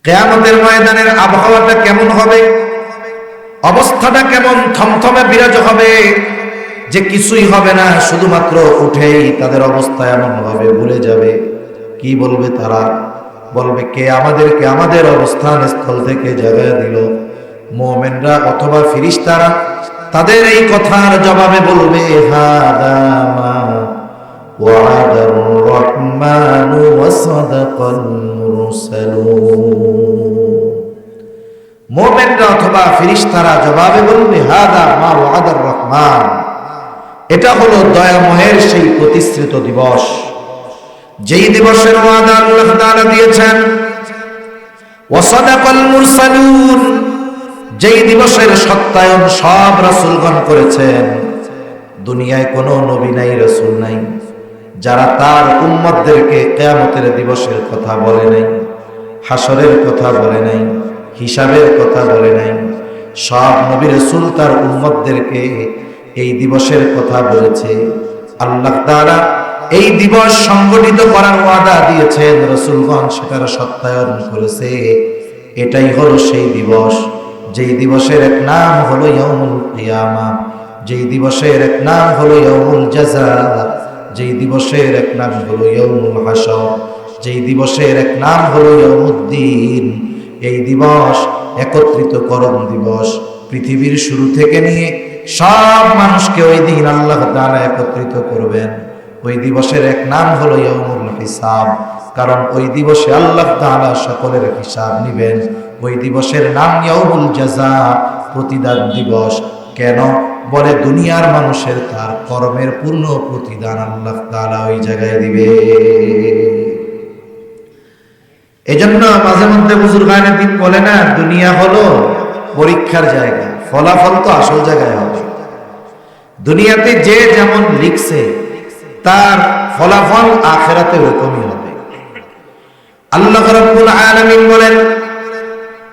কিয়ামতের ময়দানের আবহাওয়াটা কেমন হবে, অবস্থাটা কেমন থমথমে বিরাজ হবে যে কিছুই হবে না, শুধুমাত্র উঠেই তাদের অবস্থা এমন ভাবে ভুলে যাবে। কি বলবে তারা? বলবে, কে আমাদেরকে আমাদের অবস্থান স্থল থেকে জাগায় দিল? মুমিনরা অথবা ফেরেশতারা তাদের এই কথার জবাবে বলবে, হাদা মা ওয়াদার রহমানু ওয়া সাদাকাল মুরসালুন। মুমিনরা অথবা ফেরেশতারা জবাবে বলবে, হাদা মা ওয়াদার রহমান, এটা হলো দয়াময়ের সেই প্রতিশ্রুত দিবস, যেই দিবসের ওয়াদা আল্লাহ তাআলা দিয়েছেন। ওয়া সাদাকাল মুরসালুন, যেই দিবসের সত্যায়ন সব রাসূলগণ করেছেন। দুনিয়ায় কোনো নবী নাই, রাসূল নাই যারা তার উম্মতদেরকে কিয়ামতের দিবসের কথা বলে নাই, হাসরের কথা বলে নাই, হিসাবের কথা বলে নাই। সব নবী রাসূল তার উম্মতদেরকে এই দিবসের কথা বলেছে। আল্লাহ তাআলা এই দিবস সংগঠিত করার ওয়াদা দিয়েছেন, রাসূলগণ সেটার সত্যায়ন করেছে। এটাই হলো সেই দিবস, যেই দিবসের এক নাম হলো ইয়াউমুল কিয়ামা, যেই দিবসের এক নাম হলো ইয়াউমুল জাযা, যেই দিবসের এক নাম হলো ইয়াউমুল হাসর, যেই দিবসের এক নাম হলো ইয়াউমুদ্দিন। এই দিবস একত্রিতকরণ দিবস। পৃথিবীর শুরু থেকে নিয়ে সব মানুষকে ওই দিন আল্লাহ তাআলা একত্রিত করবেন। ওই দিবসের এক নাম হলো ইয়াউমুল হিসাব, কারণ ওই দিবসে আল্লাহ তাআলা সকলের হিসাব নেবেন। ওই দিবসের নাম ইয়াউমুল জাযা, প্রতিদান দিবস। কেন? বলে দুনিয়ার মানুষের তার কর্মের পূর্ণ প্রতিদান আল্লাহ তাআলা ওই জায়গায় দিবে। এজন্য মাঝে মধ্যে বুজুর্গানে দিন বলে না, দুনিয়া হলো পরীক্ষার জায়গা, ফলাফল তো আসল জায়গায় হবে। দুনিয়াতে যে যেমন লিখছে তার ফলাফল আখিরাতে ওরকমই হবে। আল্লাহ রাব্বুল আলামিন বলেন,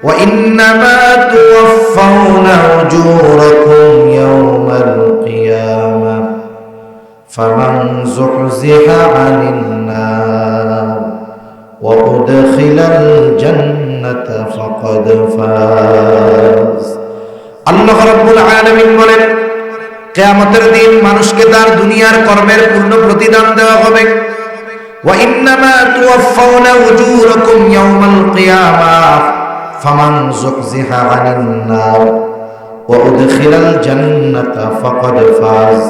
ওয়া ইন্নামা তুওয়াফাউনা উজুরাকুম ইয়াওমাল কিয়ামাহ ফামান যুহজিহা আনিন নার ওয়া উদখিলাল জান্নাতা ফাকাদ ফাজ। আল্লাহ রাব্বুল আলামিন বলেন, কিয়ামতের দিন মানুষকে তার দুনিয়ার কর্মের পূর্ণ প্রতিদান দেওয়া হবে। ওয়া ইন্নামা তুওয়াফাউনা উজুরাকুম ইয়াওমাল কিয়ামাহ ফামান যুহজিহা আনিন নার ওয়া উদখিলাল জান্নাতা ফাকাদ ফাজ।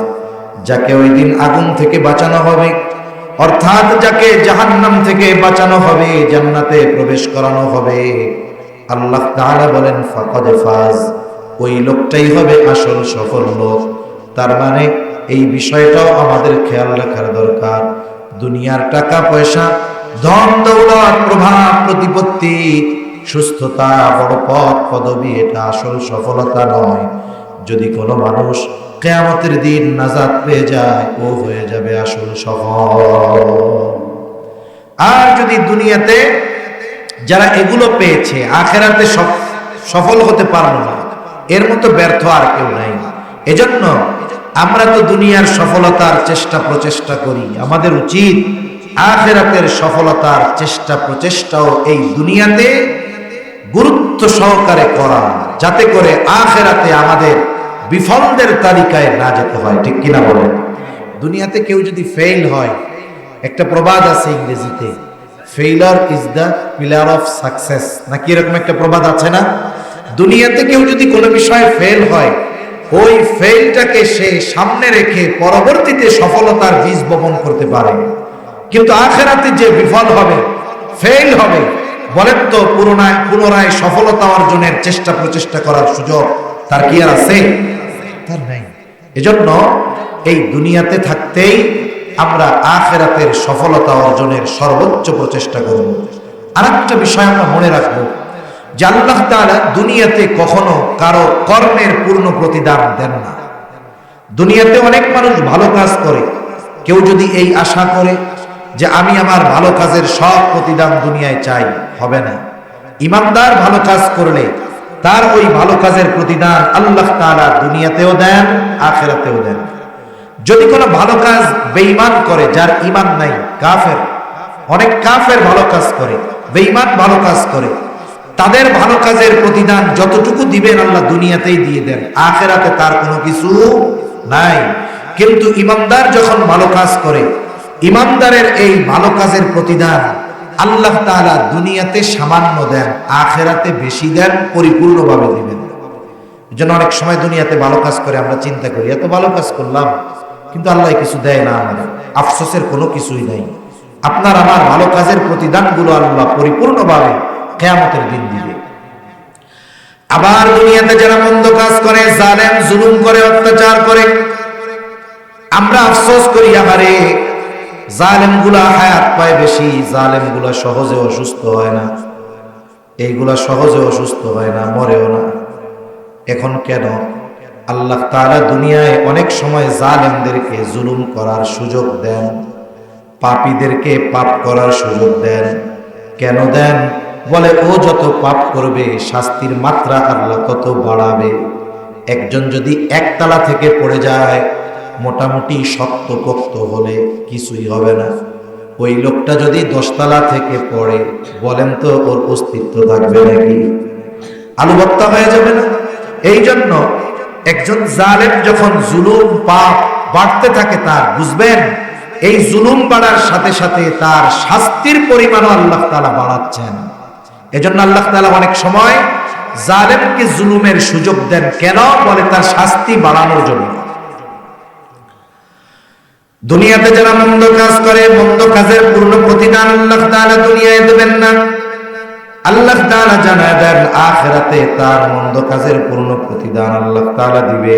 যাকে ওই দিন আগুন থেকে বাঁচানো হবে, অর্থাৎ যাকে জাহান্নাম থেকে বাঁচানো হবে, জান্নাতে প্রবেশ করানো হবে, আল্লাহ তাআলা বলেন ফাকাদ ফাজ, ওই লোকটাই হবে আসল সফল লোক। তার মানে এই বিষয়টাও আমাদের খেয়াল রাখার দরকার। দুনিয়ার টাকা পয়সা, ধন দৌলত, প্রভাব প্রতিপত্তি, সুস্থতা, বড় পদ পদবী, এটা আসল সফলতা নয়। যদি কোনো মানুষ কিয়ামতের দিন নাজাত পেয়ে যায়, ও হয়ে যাবে আসল সফল। আর যদি দুনিয়াতে যারা এগুলো পেয়েছে, আখিরাতে সফল হতে পারলো না, এর মতো ব্যর্থ আর কেউ নাই। এজন্য আমরা তো দুনিয়ার সফলতার চেষ্টা প্রচেষ্টা করি, আমাদের উচিত আখিরাতের সফলতার চেষ্টা প্রচেষ্টাও এই দুনিয়াতে গুরুত্ব সহকারে করা, যাতে করে আখিরাতে আমাদের বিফলদের তালিকায় না যেতে হয়। ঠিক কিনা বলেন? দুনিয়াতে কেউ যদি ফেল হয়, একটা প্রবাদ আছে ইংরেজিতে, failure is the pillar of success, নাকি এরকম একটা প্রবাদ আছে না? দুনিয়াতে কেউ যদি কোনো বিষয়ে ফেল হয়, ওই ফেলটাকে সে সামনে রেখে পরবর্তীতে সফলতার বীজ বপন করতে পারে। কিন্তু আখিরাতে যে বিফল হবে, ফেল হবে, বলেন তো পুনরায় সফলতা অর্জনের চেষ্টা প্রচেষ্টা করার সুযোগ তার কি আর আছে? তার নাই। এজন্য এই দুনিয়াতে থাকতেই আমরা আখিরাতের সফলতা অর্জনের সর্বোচ্চ প্রচেষ্টা করব। আরেকটা বিষয় আমরা মনে রাখবো, যে আল্লাহ তাআলা দুনিয়াতে কখনো কারো কর্মের পূর্ণ প্রতিদান দেন না। দুনিয়াতে অনেক মানুষ ভালো কাজ করে, কেউ যদি এই আশা করে যে আমি আমার ভালো কাজের সব প্রতিদান দুনিয়ায় চাই, হবে না। ইমানদার ভালো কাজ করলে তার ওই ভালো কাজের প্রতিদান আল্লাহ তাআলা দুনিয়াতেও দেন, আখিরাতেও দেন। যদি কোনো ভালো কাজ বেঈমান করে, যার ঈমান নাই, কাফের, অনেক কাফের ভালো কাজ করে, বেঈমান ভালো কাজ করে, তাদের ভালো কাজের প্রতিদান যতটুকু দিবেন আল্লাহ দুনিয়াতেই দিয়ে দেন, আখিরাতে তার কোনো কিছু নাই। কিন্তু ইমানদার যখন ভালো কাজ করে, ইমানদারের এই ভালো কাজের প্রতিদান আল্লাহ তাআলা দুনিয়াতে সামান্য দেন, আখিরাতে বেশি দেন, পরিপূর্ণভাবে দিবেন। এজন্য অনেক সময় দুনিয়াতে ভালো কাজ করে আমরা চিন্তা করি এত ভালো কাজ করলাম কিন্তু আল্লাহ কিছু দেয় না, আমাদের আফসোসের কোনো কিছুই নাই। আপনার আমার ভালো কাজের প্রতিদানগুলো আল্লাহ পরিপূর্ণভাবে কিয়ামতের দিন দিবে। আবার দুনিয়াতে যারা মন্দ কাজ করে, জালেম, জুলুম করে, অত্যাচার করে, আমরা আফসোস করি আমারে জালেমগুলা হায়াত পায় বেশি, জালেমগুলা সহজে অসুস্থ হয় না, এইগুলা সহজে অসুস্থ হয় না, মরেও না। এখন কেন? আল্লাহ তাআলা দুনিয়ায় অনেক সময় জালেমদেরকে জুলুম করার সুযোগ দেন, পাপীদেরকে পাপ করার সুযোগ দেন। কেন দেন? বলে ও যত পাপ করবে শাস্তির মাত্রা আল্লাহ তত বাড়াবে। একজন যদি একতলা থেকে পড়ে যায়, মোটামুটি শক্তপোক্ত হলে কিছুই হবে না। ওই লোকটা যদি 10 তলা থেকে পড়ে, বলেন তো ওর অস্তিত্ব থাকবে নাকি? আলু ভর্তা হয়ে যাবে না? এই জন্য একজন জালেম যখন জুলুম পাপ বাড়তে থাকে, তার বুঝবেন এই জুলুম বাড়ার সাথে সাথে তার শাস্তির পরিমাণও আল্লাহ তাআলা বাড়াচ্ছেন। এজন্য আল্লাহ তাআলা অনেক সময় জালেমকে জুলুমের সুযোগ দেন। কেন? বলে তার শাস্তি বাড়ানোর জন্য। দুনিয়াতে যারা মন্দ কাজ করে, মন্দ কাজের পূর্ণ প্রতিদান আল্লাহ তাআলা দুনিয়ায় দেবেন না। আল্লাহ তাআলা জানায় দেন আখিরাতে তার মন্দ কাজের পূর্ণ প্রতিদান আল্লাহ তাআলা দিবে।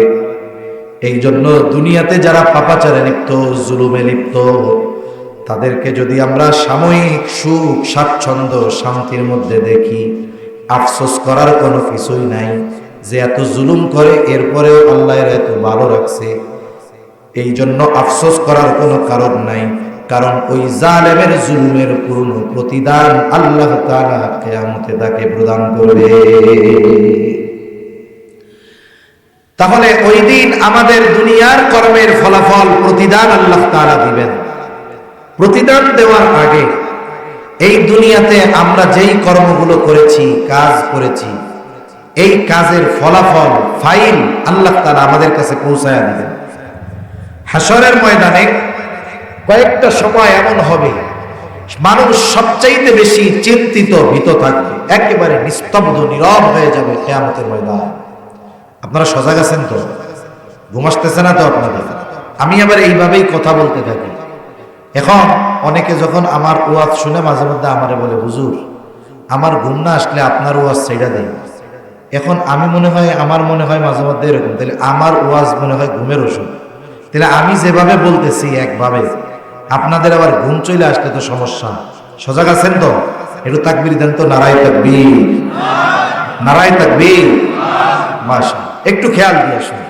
এই জন্য দুনিয়াতে যারা পাপাচারে লিপ্ত, জুলুমে লিপ্ত, তাদেরকে যদি আমরা সাময়িক সুখ, স্বাচ্ছন্দ্য, শান্তির মধ্যে দেখি, আফসোস করার কোনো কিছুই নাই যে এত জুলুম করে এরপরেও আল্লাহ এর এত ভালো রাখছে। এই জন্য আফসোস করার কোনো কারণ নাই, কারণ ওই জালেমের জুলুমের পূর্ণ প্রতিদান আল্লাহ তাআলা কিয়ামতে তাকে প্রদান করবে। তাহলে ওই দিন আমাদের দুনিয়ার কর্মের ফলাফল, প্রতিদান আল্লাহ তাআলা দিবেন। প্রতিদান দেওয়ার আগে এই দুনিয়াতে আমরা যেই কর্মগুলো করেছি, কাজ করেছি, এই কাজের ফলাফল, ফাইল আল্লাহ তাআলা আমাদের কাছে পৌঁছায়া দিবেন। হাসরের ময়দানে কয়েকটা সময় এমন হবে মানুষ সবচাইতে বেশি চিন্তিত, ভীত থাকবে, একেবারে নিস্তব্ধ, নীরব হয়ে যাবে কিয়ামতের ময়দান। আপনারা সজাগ আছেন তো? ঘুম আসতেছে না তো আপনাদের? আমি আবার এইভাবেই কথা বলতে থাকি। এখন অনেকে যখন আমার ওয়াজ শুনে মাঝে মধ্যে আমারে বলে, হুজুর আমার ঘুম না আসলে আপনার ওয়াজ ছেড়ে দেয়। এখন আমি আমার মনে হয় মাঝে মধ্যে এরকম, তাহলে আমার ওয়াজ মনে হয় ঘুমের ওষুধ। তাহলে আমি যেভাবে বলতেছি একভাবে, আপনাদের আবার ঘুম চলে আসলে তো সমস্যা। সজাগ আছেন তো? একটু তাকবীর দেন তো, নারায়ে তাকবীর, নারায়ে তাকবীর, মাশাআল্লাহ। একটু খেয়াল দিয়ে শুনুন।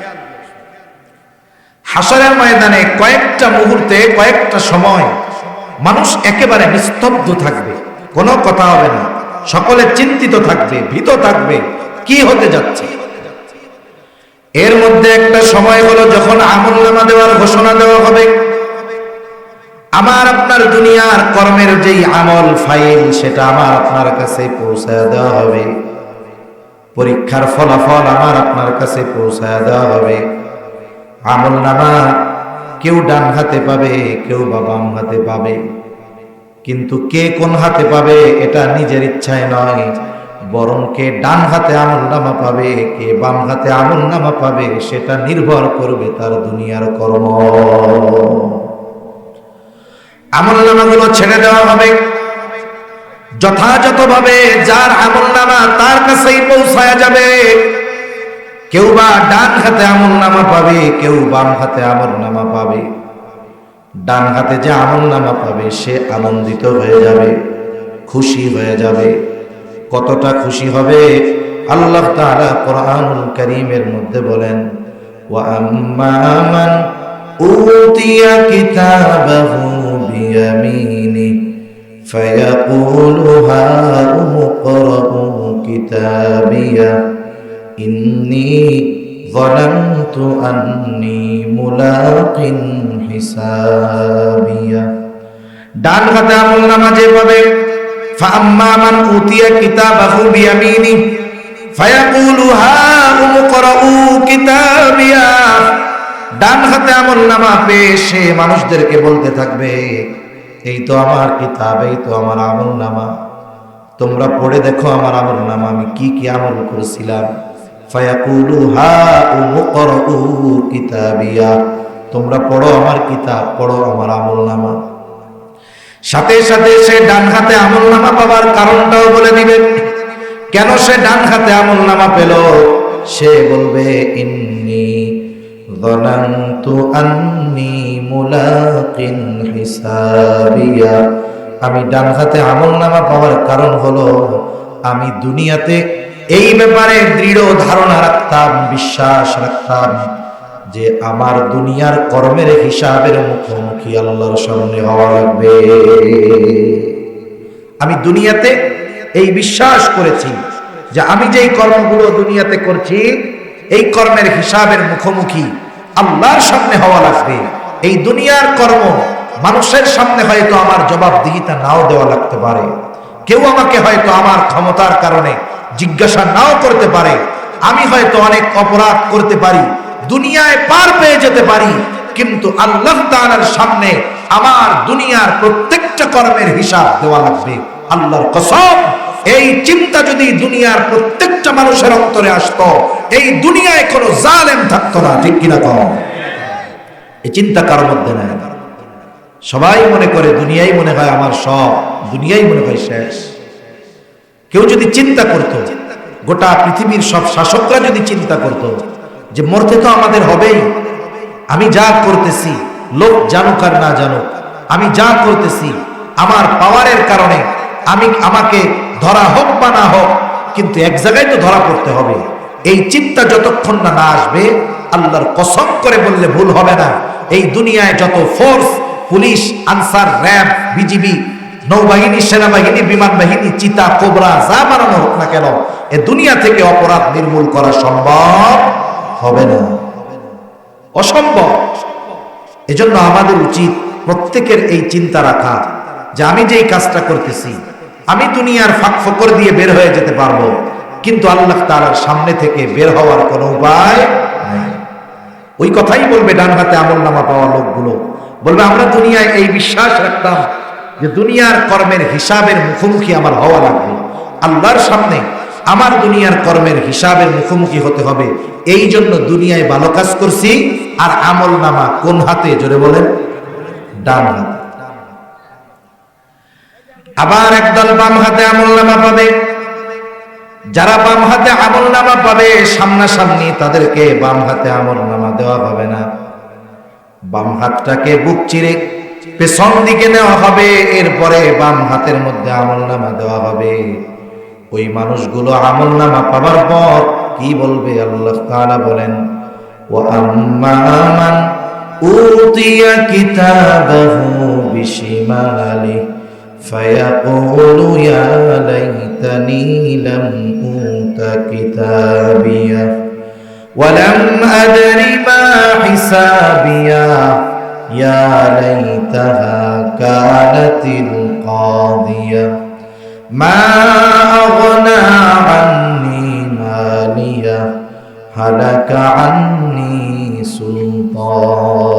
হাসরের ময়দানে কয়েকটা মুহূর্তে, কয়েকটা সময় মানুষ একেবারে নিস্তব্ধ থাকবে, কোনো কথা হবে না, সকলে চিন্তিত থাকবে, ভীত থাকবে, কি হতে যাচ্ছে। এর মধ্যে একটা সময় হলো যখন আমলনামা দেওয়ার ঘোষণা দেওয়া হবে। আমার আপনার দুনিয়ার কর্মের যেই আমল ফাইল, সেটা আমার আপনার কাছে পৌঁছায় দেওয়া হবে। পরীক্ষার ফলাফল আমার আপনার কাছে পৌঁছায় দেওয়া হবে। আমলনামা কেউ ডান হাতে পাবে, কেউ বা বাম হাতে পাবে। কিন্তু কে কোন হাতে পাবে এটা নিজের ইচ্ছায় নয়, বরং কে ডান হাতে আমলনামা পাবে, কে বাম হাতে আমলনামা পাবে, সেটা নির্ভর করবে তার দুনিয়ার কর্ম। আমলনামাগুলো ছেড়ে দেওয়া হবে যথাযথভাবে, যার আমলনামা তার কাছেই পৌঁছায়া যাবে। কেউ বা ডান হাতে আমলনামা পাবে, কেউ বাম হাতে আমলনামা পাবে। ডান হাতে যে আমলনামা পাবে সে আনন্দিত হয়ে যাবে, খুশি হয়ে যাবে। কতটা খুশি হবে আল্লাহ তাআলা কোরআনুল কারীমের মধ্যে বলেন, ওয়া আম্মা মান উতিয়া কিতাবাহু বিয়ামিনি ফায়াকুলু হাউমু ইকরাউ কিতাবিয়া ইন্নী যালামতু আন্নী মুলাকিন হিসাবিয়া। ডান হাতে আমলনামা যে পাবে, ফাআম্মা মান উতিয়া কিতাবাহু বিয়ামিনি ফায়াকুলু হাউম ইকরাউ কিতাবিয়া। ডান হাতে আমলনামা পেয়ে সে মানুষদেরকে বলতে থাকবে, এই তো আমার কিতাব, এই তো আমার আমলনামা, তোমরা পড়ে দেখো আমার আমলনামা, আমি কি কি আমল করেছিলাম। ফায়াকুলু হাউম ইকরাউ কিতাবিয়া, তোমরা পড়ো আমার কিতাব, পড়ো আমার আমলনামা। সাথে সাথে সে ডান হাতে আমলনামা পাওয়ার কারণটাও বলে দিবে, কেন সে ডান হাতে আমলনামা পেল। সে বলবে, ইন্নী যানানতু আন্নী মুলাকিন হিসাবিয়া, আমি ডান হাতে আমলনামা পাওয়ার কারণ হলো আমি দুনিয়াতে এই ব্যাপারে দৃঢ় ধারণা রাখতাম, বিশ্বাস রাখতাম যে আমার দুনিয়ার কর্মের হিসাবের মুখোমুখি আল্লাহর সামনে হওয়া লাগবে। আমি দুনিয়াতে এই বিশ্বাস করেছি যে আমি যেই কর্মগুলো দুনিয়াতে করছি এই কর্মের হিসাবের মুখোমুখি আল্লাহর সামনে হওয়া লাগবে। এই দুনিয়ার কর্ম মানুষের সামনে হয়তো আমার জবাবদিহিতা নাও দেওয়া লাগতে পারে, কেউ আমাকে হয়তো আমার ক্ষমতার কারণে জিজ্ঞাসা নাও করতে পারে, আমি হয়তো অনেক অপরাধ করতে পারি, দুনিয়ায় পার পেয়ে যেতে পারি, কিন্তু আল্লাহ তাআলার সামনে আমার দুনিয়ার প্রত্যেকটা কর্মের হিসাব দেওয়া লাগবে। আল্লাহর কসম, এই চিন্তা যদি দুনিয়ার প্রত্যেকটা মানুষের অন্তরে আসতো, এই দুনিয়ায় কোনো জালেম থাকতো না। ঠিক কিনা কম? এই চিন্তা কারোর মধ্যে নাই। সবাই মনে করে দুনিয়াই মনে হয় আমার সব, দুনিয়াই মনে হয় শেষ। কেউ যদি চিন্তা করত, গোটা পৃথিবীর সব শাসকরা যদি চিন্তা করত যে মরতে তো আমাদের হবেই, আমি যা করতেছি লোক জানুক আর না জানুক, আমি যা করতেছি আমার পাওয়ারের কারণে আমাকে ধরা হোক বা না হোক, কিন্তু এক জায়গায় তো ধরা পড়তে হবে, এই চিন্তা যতক্ষণ না আসবে, আল্লাহর কসম করে বললে ভুল হবে না, এই দুনিয়ায় যত force, police, answer, RAB, BGB, নৌবাহিনী, সেনাবাহিনী, বিমান বাহিনী, চিতা, কোবরা যা বানানো হোক না কেন, এ দুনিয়া থেকে অপরাধ নির্মূল করা সম্ভব হবে না, অসম্ভব। এজন্য আমাদের উচিত প্রত্যেকের এই চিন্তা রাখা যে আমি যেই কাজটা করতেছি আমি দুনিয়ার ফাঁক ফোকর দিয়ে বের হয়ে যেতে পারবো, কিন্তু আল্লাহ তাআলার সামনে থেকে বের হওয়ার কোনো উপায় নাই। ওই কথাই বলবে ডান হাতে আমলনামা পাওয়া লোকগুলো, বলবে আমরা দুনিয়ায় এই বিশ্বাস রাখতাম যে দুনিয়ার কর্মের হিসাবের মুখোমুখি আমার হওয়া লাগবে, আল্লাহর সামনে আমার দুনিয়ার কর্মের হিসাবের মুখোমুখি হতে হবে, এই জন্য দুনিয়ায় ভালো কাজ করছি। আর আমলনামা কোন হাতে? জোরে বলেন, ডান হাতে। আবার একদল বাম হাতে আমলনামা পাবে। যারা বাম হাতে আমলনামা পাবে সামনাসামনি তাদেরকে বাম হাতে আমলনামা দেওয়া হবে না, বাম হাতটাকে বুক চিরে পেছন দিকে নেওয়া হবে, এরপরে বাম হাতের মধ্যে আমলনামা দেওয়া হবে। ওই মানুষগুলো আমলনামা পাবার পর কি বলবে? আল্লাহ তাআলা বলেন, ওয়া আম্মা মান উতিয়া কিতাবাহু বিশিমালি ফায়াকুলু ইয়া লাইতানি লাম উতা কিতাবিয়া ওয়া লাম আদরি মা হিসাবিয়া ইয়া লাইতাহা কানাতিল কাদিয়া মা আগনা আন্নি মালিয়া হালাকা আন্নি সুলতানিয়া।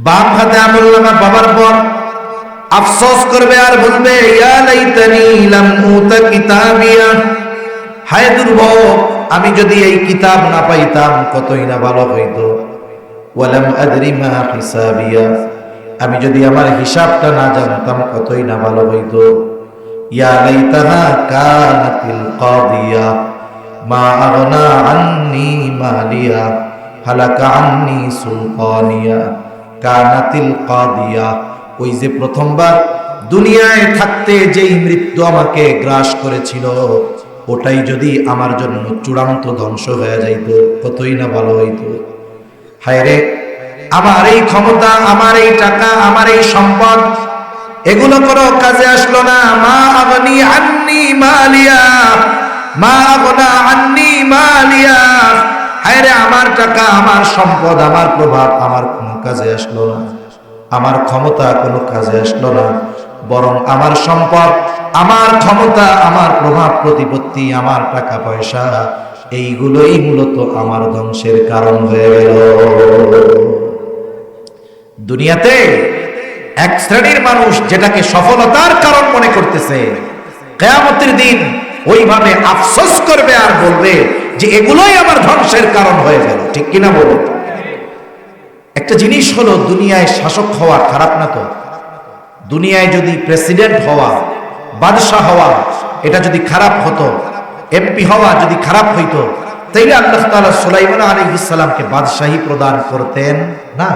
বাম হাতে আমলনামা পাবার পর আফসোস করবে আর বলবে, ইয়া লাইতানি লাম উতা কিতাবিয়া, হায় দুর্ভোগ, আমি যদি এই কিতাব না পাইতাম কতই না ভালো হইতো। ওয়া লাম আদরি মা হিসাবিয়া, আমি যদি আমার হিসাবটা না জানতাম কতই না ভালো হইতো। ইয়া লাইতাহা কানাতিল কাদিয়া মা আগনা আন্নি মালিয়া হালাকা আন্নি সুলতানিয়া। কানাতিল কাদিয়া, ওই যে প্রথমবার দুনিয়ায় থাকতে যেই মৃত্যু আমাকে গ্রাস করেছিল, ওটাই যদি আমার জন্য চূড়ান্ত ধ্বংস হয়ে যাইতো কতই না ভালো হইতো। হায় রে, আমার এই ক্ষমতা, আমার এই টাকা, আমার এই সম্পদ, এগুলো কোনো কাজে আসলো না। মা আগনি আন্নি মালিয়া, মা আগনা আন্নি মালিয়া, হায় রে, আমার টাকা, আমার সম্পদ, আমার প্রভাব আমার কোনো কাজে আসলো না, আমার ক্ষমতা কোনো কাজে আসলো না। বরং আমার সম্পদ, আমার ক্ষমতা, আমার প্রভাব প্রতিপত্তি, আমার টাকা পয়সা, এইগুলোই মূলত আমার ধ্বংসের কারণ হয়ে গেল। দুনিয়াতে এক শ্রেণীর মানুষ যেটাকে সফলতার কারণ মনে করতেছে, কিয়ামতের দিন ওইভাবে আফসোস করবে আর বলবে যে এগুলোই আমার ধ্বংসের কারণ হয়ে গেল। ঠিক কিনা বলুন? একটা জিনিস হলো, দুনিয়ায় শাসক হওয়া খারাপ না তো? দুনিয়ায় যদি প্রেসিডেন্ট হওয়া, বাদশাহ হওয়া, এটা যদি খারাপ হতো, এমপি হওয়া যদি খারাপ হইতো, তাইলে আল্লাহ তাআলা সুলাইমান আলাইহিস সালামকে বাদশাহী প্রদান করতেন না।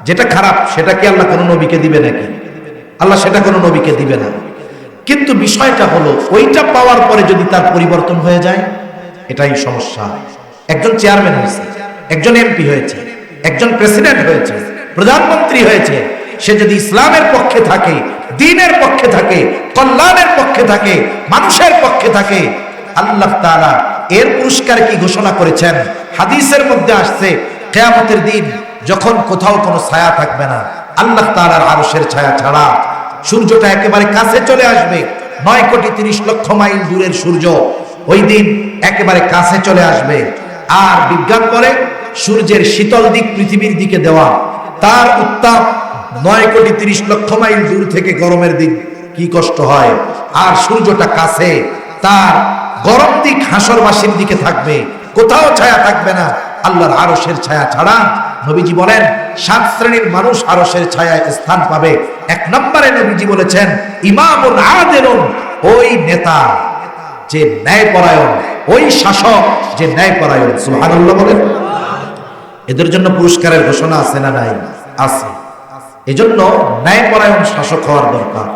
যেটা খারাপ সেটা কি আল্লাহ কোনো নবীকে দিবে নাকি? আল্লাহ সেটা কোনো নবীকে দিবে না। কিন্তু বিষয়টা হলো, ওইটা পাওয়ার পরে যদি তার পরিবর্তন হয়ে যায়, এটাই সমস্যা। একজন চেয়ারম্যান হয়েছে, একজন এমপি হয়েছে, একজন প্রেসিডেন্ট হয়েছে, প্রধানমন্ত্রী হয়েছে, সে যদি ইসলামের পক্ষে থাকে, দ্বীনের পক্ষে থাকে, কল্যাণের পক্ষে থাকে, মানুষের পক্ষে থাকে, আল্লাহ তাআলা এর পুরস্কার কি ঘোষণা করেছেন? হাদিসের মধ্যে আসছে, কিয়ামতের দিন যখন কোথাও কোনো ছায়া থাকবে না, আল্লাহ তাআলার আরশের ছায়া ছাড়া সূর্যটা একেবারে কাছে চলে আসবে। 9,30,00,000 মাইল দূরের সূর্য ওই দিন একেবারে কাছে চলে আসবে। আর বিজ্ঞান বলে, সূর্যের শীতল দিক পৃথিবীর দিকে দেওয়া, তার উত্তাপ 9,30,00,000 মাইল দূর থেকে গরমের দিক কি কষ্ট হয়। আর সূর্যটা কাছে, তার গরম দিক হাসরবাসীর দিকে থাকবে, কোথাও ছায়া থাকবে না আল্লাহর আরশের ছায়া ছাড়া। নবীজি বলেন 7 শ্রেণীর মানুষ আরশের ছায়ায় স্থান পাবে। 1 নম্বরে নবীজি বলেছেন, ইমামুন আদিলুন, ওই নেতা যে ন্যায়পরায়ণ, ওই শাসক যে ন্যায়পরায়ণ। সুবহানাল্লাহ বলেন। এদের জন্য পুরস্কারের ঘোষণা আছে না নাই? আছে। এজন্য ন্যায়পরায়ণ শাসক হওয়ার দরকার।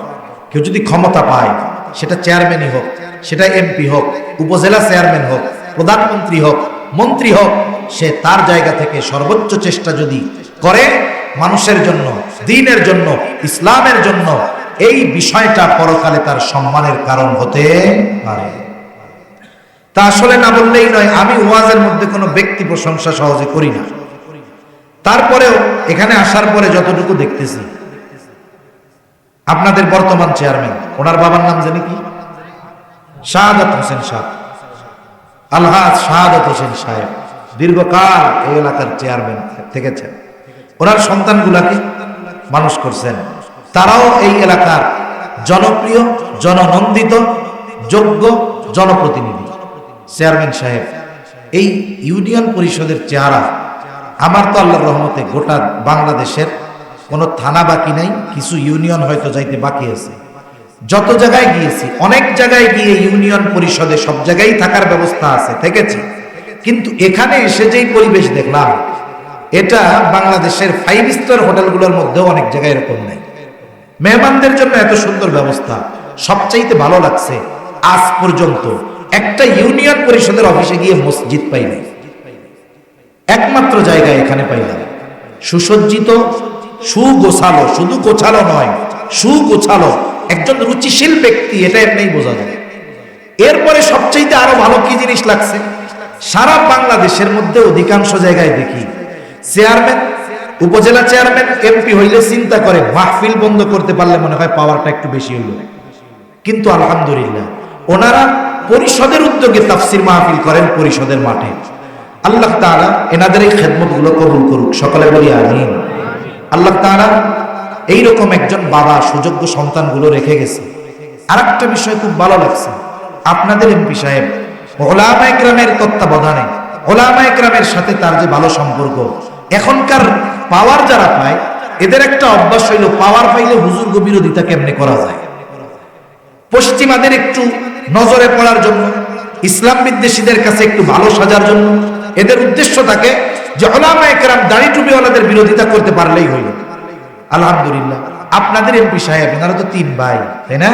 কেউ যদি ক্ষমতা পায়, সেটা চেয়ারম্যানই হোক, সেটা এমপি হোক, উপজেলা চেয়ারম্যান হোক, প্রধানমন্ত্রী হোক, মন্ত্রী হোক, সে তার জায়গা থেকে সর্বোচ্চ চেষ্টা যদি করে মানুষের জন্য, দ্বীনের জন্য, ইসলামের জন্য, এই বিষয়টা পরকালে তার সম্মানের কারণ হতে পারে। তা আসলে না বললেই নয়, আমি ওয়াজের মধ্যে কোনো ব্যক্তি প্রশংসা সহজে করি না। তারপরেও এখানে আসার পরে যতটুকু দেখতেছি, আপনাদের বর্তমান চেয়ারম্যান, ওনার বাবার নাম জানি কি? শাহাদাত হোসেন সাহেব, আলহাজ শাহাদাত হোসেন সাহেব দীর্ঘকাল এই এলাকার চেয়ারম্যান থেকেছেন। ওনার সন্তানগুলাকে মানুষ করছেন। তারাও এই এলাকার জনপ্রিয়, জননন্দিত, যোগ্য জনপ্রতিনিধি। চেয়ারম্যান সাহেব, এই ইউনিয়ন পরিষদের চেহারা, আমার তো আল্লাহর রহমতে গোটা বাংলাদেশের কোনো থানা বাকি নাই, কিছু ইউনিয়ন হয়তো যাইতে বাকি আছে। যত জায়গায় গিয়েছি, অনেক জায়গায় গিয়ে ইউনিয়ন পরিষদে সব জায়গায় থাকার ব্যবস্থা আছে, থেকেছি। কিন্তু এখানে এসে যেই পরিবেশ দেখলাম, এটা বাংলাদেশের 5 স্টার হোটেলগুলোর মধ্যেও অনেক জায়গায় এরকম নাই। মেহমানদের জন্য এত সুন্দর ব্যবস্থা, সবচাইতে ভালো লাগছে আজ পর্যন্ত একটা ইউনিয়ন পরিষদের অফিসে গিয়ে মসজিদ পাই নাই। একমাত্র জায়গায় এখানে পাইলাম সুসজ্জিত, সুগোছালো, শুধু গোছালো নয়, সুগোছালো, একজন রুচিশীল ব্যক্তি, এটা এমনিই বোঝা যায়। এরপরে সবচাইতে আরো ভালো কি জিনিস লাগছে, সারা বাংলাদেশের মধ্যে অধিকাংশ জায়গায় দেখি চেয়ারম্যান, উপজেলা চেয়ারম্যান, এমপি হইলে চিন্তা করে মাহফিল বন্ধ করতে পারলে মনে হয় পাওয়ারটা একটু বেশি হইল। কিন্তু আলহামদুলিল্লাহ ওনারা পরিষদের উদ্যোগে তাফসির মাহফিল করেন পরিষদের মাঠে। আল্লাহ তাআলা এনাদের এই খেদমতগুলো কবুল করুক, সকলে বলি আমিন। আল্লাহ তাআলা এইরকম একজন বাবা সুযোগ্য সন্তানগুলো রেখে গেছে। আর একটা বিষয় খুব ভালো লাগছে, আপনাদের এমপি সাহেব ওলামায়ে কেরামের তত্ত্বাবধানে, ওলামায়ে কেরামের সাথে তার যে ভালো সম্পর্ক। এখনকার পাওয়ার যারা পায়, এদের একটা অভ্যাস হইল পাওয়ার পাইলে হুজুর বিরোধিতা কেমনে করা যায়। পশ্চিমাদের একটু নজরে পড়ার জন্য, ইসলাম বিদ্বেষীদের কাছে একটু ভালো সাজার জন্য এদের উদ্দেশ্য থাকে যে ওলামায়ে কেরাম দাড়ি টুপিওয়ালাদের বিরোধিতা করতে পারলেই হইল। আলহামদুলিল্লাহ আপনাদের এমপি সাহেব, এনারা তো 3 ভাই, তাই না?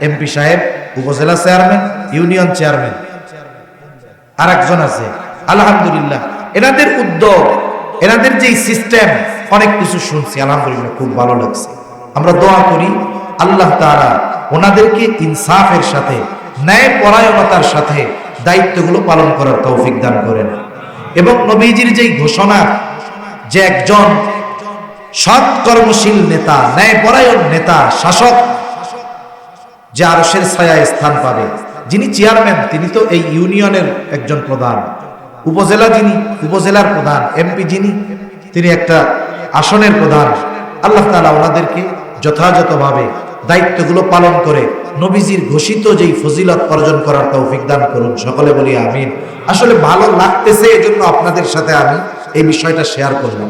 এমপি সাহেব, উপজেলা চেয়ারম্যান, ইউনিয়ন চেয়ারম্যান, আর একজন আছে। আলহামদুলিল্লাহ এনাদের উদ্যোগ, এনাদের যে সিস্টেম, অনেক কিছু শুনছি, আলহামদুলিল্লাহ খুব ভালো লাগছে। আমরা দোয়া করি আল্লাহ তাআলা ওনাদেরকে ইনসাফের সাথে, ন্যায় পরায়ণতার সাথে দায়িত্বগুলো পালন করার তৌফিক দান করেন। এবং নবীজির যেই ঘোষণা যে একজন সৎ কর্মশীল নেতা, ন্যায় পরায়ণ নেতা, শাসক, যে আরশের ছায়ায় স্থান পাবে। যিনি চেয়ারম্যান তিনি তো এই ইউনিয়নের একজন প্রধান, উপজেলা যিনি উপজেলার প্রধান, এমপি যিনি তিনি একটা আসনের প্রধান। আল্লাহ তাআলা ওনাদেরকে যথাযথভাবে দায়িত্বগুলো পালন করে নবীজির ঘোষিত যেই ফজিলত অর্জন করার তৌফিক দান করুন। সকলে বলি আমিন। আসলে ভালো লাগতেছে এজন্য আপনাদের সাথে আমি এই বিষয়টা শেয়ার করলাম।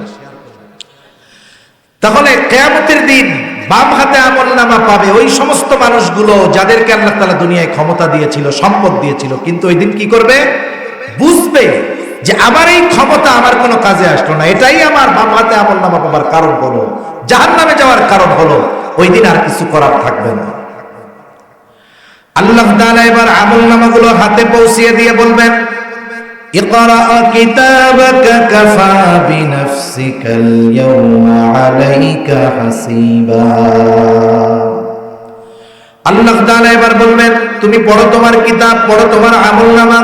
তাহলে কিয়ামতের দিন বাম হাতে আমলনামা পাবে ওই সমস্ত মানুষগুলো যাদেরকে আল্লাহ তাআলা দুনিয়ায় ক্ষমতা দিয়েছিল, সম্পদ দিয়েছিল, কিন্তু ওই দিন কি করবে? বুঝবে যে আমার এই ক্ষমতা আমার কোনো কাজে আসলো না, এটাই আমার বাম হাতে আমলনামা পাবার কারণ হলো, জাহান্নামে যাওয়ার কারণ হলো। ওই দিন আর কিছু করার থাকবে না। আল্লাহ তাআলা এবার আমলনামাগুলো হাতে পৌঁছিয়ে দিয়ে বলবেন, ইকরা কিতাবাকা কাফা বিনাফসিকাল ইয়াওমা আলাইকা হাসিবা। আল্লাহ তাআলা এবার বলবেন, তুমি পড়ো তোমার কিতাব, পড়ো তোমার আমলনামা।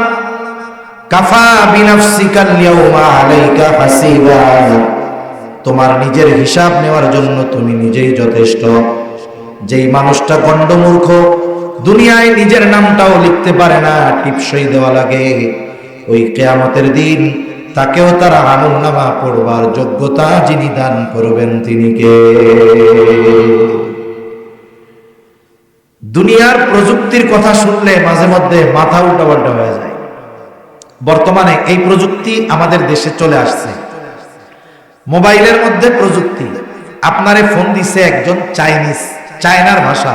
কাফা বিনাফসিকাল ইয়াওমা আলাইকা হাসিবা, তোমার নিজের হিসাব নেওয়ার জন্য তুমি নিজেই যথেষ্ট। যেই মানুষটা গণ্ডমূর্খ, দুনিয়ায় নিজের নামটাও লিখতে পারে না, টিপসই দেওয়া লাগে, ওই কিয়ামতের দিন তাকেও তার আমলনামা পড়বার যোগ্যতা যিনি দান করবেন তিনি কে? দুনিয়ার প্রযুক্তির কথা শুনলে মাঝে মধ্যে মাথা উল্টাপাল্টা হয়ে যায়। বর্তমানে এই প্রযুক্তি আমাদের দেশে চলে আসছে। মোবাইলের মধ্যে প্রযুক্তি। আপনারে ফোন দিছে একজন চাইনিজ, চায়নার ভাষা।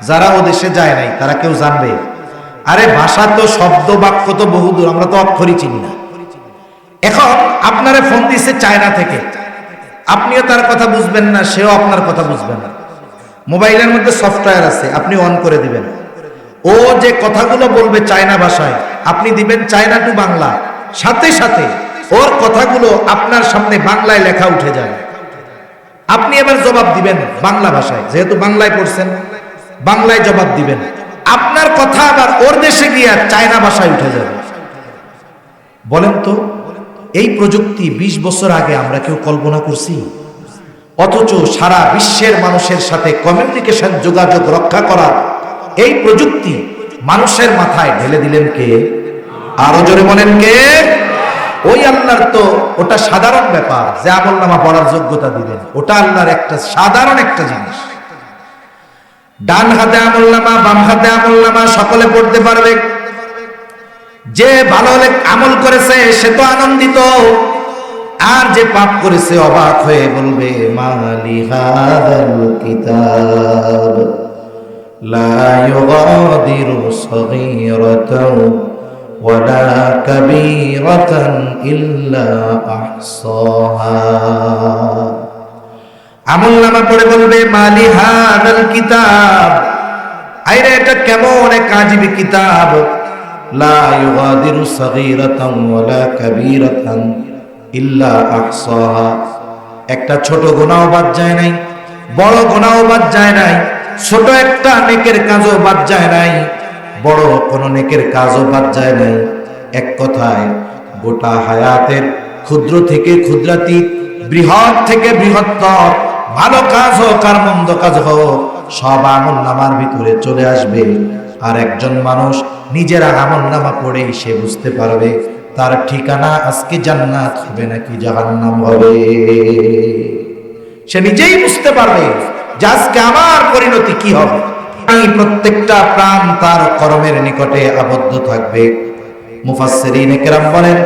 যারা ও দেশে যায় নাই তারা কেউ জানবে? আরে ভাষা তো, শব্দ বাক্য তো বহুদূর, আমরা তো অক্ষরই চিনি না। এখন আপনারে ফোন দিছে চায়না থেকে, আপনিও তার কথা বুঝবেন না, সেও আপনার কথা বুঝবে না। মোবাইলের মধ্যে সফটওয়্যার আছে, আপনি অন করে দিবেন, ও যে কথাগুলো বলবে চায়না ভাষায় আপনি দিবেন চায়না টু বাংলা, সাথে সাথে ওর কথাগুলো আপনার সামনে বাংলায় লেখা উঠে যাবে। আপনি এবার জবাব দিবেন বাংলা ভাষায়, যেহেতু বাংলায় পড়ছেন বাংলায় জবাব দিবেন। আপনার কথা আবার ওর দেশে গিয়ে চায়না ভাষায় উঠে যাবে। বলেন তো, এই প্রযুক্তি 20 বছর আগে আমরা কেউ কল্পনা করছি? অথচ সারা বিশ্বের মানুষের সাথে কমিউনিকেশন, যোগাযোগ রক্ষা করার এই প্রযুক্তি মানুষের মাথায় ঢেলে দিলেন কে? আরো জোরে বলেন কে? ওই আল্লাহর। তো ওটা সাধারণ ব্যাপার যে আমলনামা পড়ার যোগ্যতা দিবেন, ওটা আল্লাহর একটা সাধারণ একটা জিনিস। ডান হাতে আমলনামা, বাম হাতে আমলনামা সকলে পড়তে পারবে। যে ভালো আমল করেছে সে তো আনন্দিত, আর যে পাপ করেছে অবাক হয়ে বলবে, মালি হাদাল কিতাব লা ইউগাদিরু সগীরাতাও ওয়ালা কাবীরাতান ইল্লা আহসাহা। আমলনামা পড়ে বলবে, মালি হাদাল কিতাব, আইরে এটা কেমন এক আজীব কিতাব, লা ইউগাদিরু সগীরাতান ওয়ালা কাবীরাতান ইল্লা আহসাহা, একটা ছোট গুনাহও বাদ যায় নাই, বড় গুনাহও বাদ যায় নাই, ছোট একটা নেকের কাজও বাদ যায় নাই, বড় কোন নেকের কাজও বাদ যায় নাই। এক কথায় গোটা হায়াতের ক্ষুদ্র থেকে ক্ষুদ্রাতীত, বৃহৎ থেকে বৃহত্তর, ভালো কাজ হোক আর মন্দ কাজ হোক, সব আমলনামার ভিতরে চলে আসবে। আর একজন মানুষ নিজের আমলনামা পড়েই সে বুঝতে পারবে তার ঠিকানা আজকে জান্নাত হবে নাকি জাহান্নাম হবে। সে নিজেই বুঝতে পারবে যে আজকে আমার পরিণতি কি হবে। প্রত্যেকটা প্রাণ তার কর্মের নিকটে আবদ্ধ থাকবে। মুফাসসিরিনে কেরাম বলেন,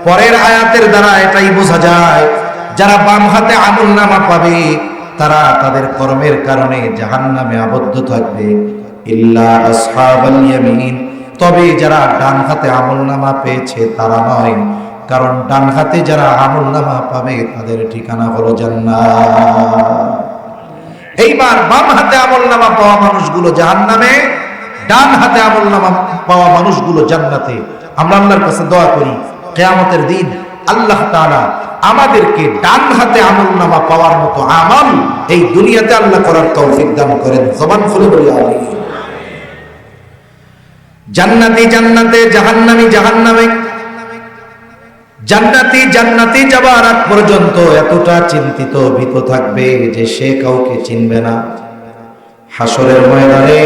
পরের আয়াতের দ্বারা এটাই বোঝা যায় যারা বাম হাতে আমলনামা পাবে তারা তাদের কর্মের কারণে জাহান্নামে আবদ্ধ থাকবে। ইল্লা আসহাবাল ইয়ামিন, তবে যারা ডান হাতে আমলনামা পেয়েছে তারা নয়, কারণ ডান হাতে যারা আমলনামা পাবে তাদের ঠিকানা হলো জান্নাত। এইবার বাম হাতে আমলনামা পাওয়া মানুষগুলো জাহান্নামে, ডান হাতে আমলনামা পাওয়া মানুষগুলো জান্নাতে। আমরা আল্লাহর কাছে দোয়া করি কিয়ামতের দিন আল্লাহ তাআলা আমাদেরকে ডান হাতে আমলনামা পাওয়ার মতো আমল এই দুনিয়াতে আল্লাহ করার তৌফিক দান করেন। জবান খুলে বলি আমিন। জান্নাতি জান্নাতে, জাহান্নামী জাহান্নামে। জান্নাতি জান্নাতি যাবার আগ পর্যন্ত এতটা চিন্তিত ভীত থাকবে যে সে কাউকে চিনবে না। হাসরের ময়দানে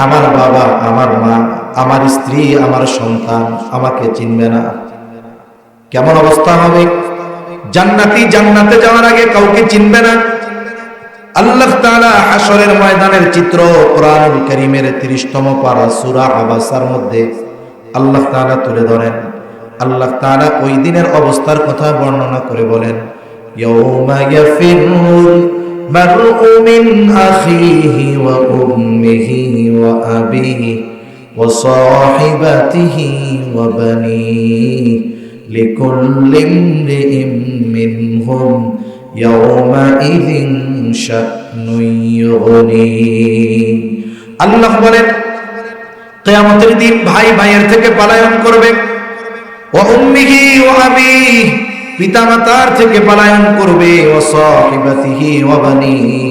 আমার বাবা, আমার মা, আমার স্ত্রী, আমার সন্তান আমাকে চিনবে না। কেমন অবস্থা হবে? জান্নাতি জান্নাতে যাওয়ার আগে কাউকে চিনবে না। আল্লাহ তাআলা হাশরের ময়দানের চিত্র কোরআনুল কারীমের 30তম পারা সূরা আবাসার মধ্যে আল্লাহ তাআলা তুলে ধরেন। আল্লাহ তাআলা ওই দিনের অবস্থার কথা বর্ণনা করে বলেন, ইয়াউমা ইয়াফিরুল মারউ মিন আখিহি ওয়া উম্মিহি ওয়া আবিহি ওয়া সাহিবাতিহি ওয়া বানিহি লিকুল্লি ইমরিইম মিনহুম ইয়াউমাইযিন শা'নুন ইউগনি। আল্লাহ বলেন, কিয়ামতের দিন ভাই ভাইয়ের থেকে পলায়ন করবে, ওয়া উম্মিহি ওয়া আবিহি, পিতামাতার থেকে পলায়ন করবে, ওয়া সাহিবাতিহি ওয়া বানিহি,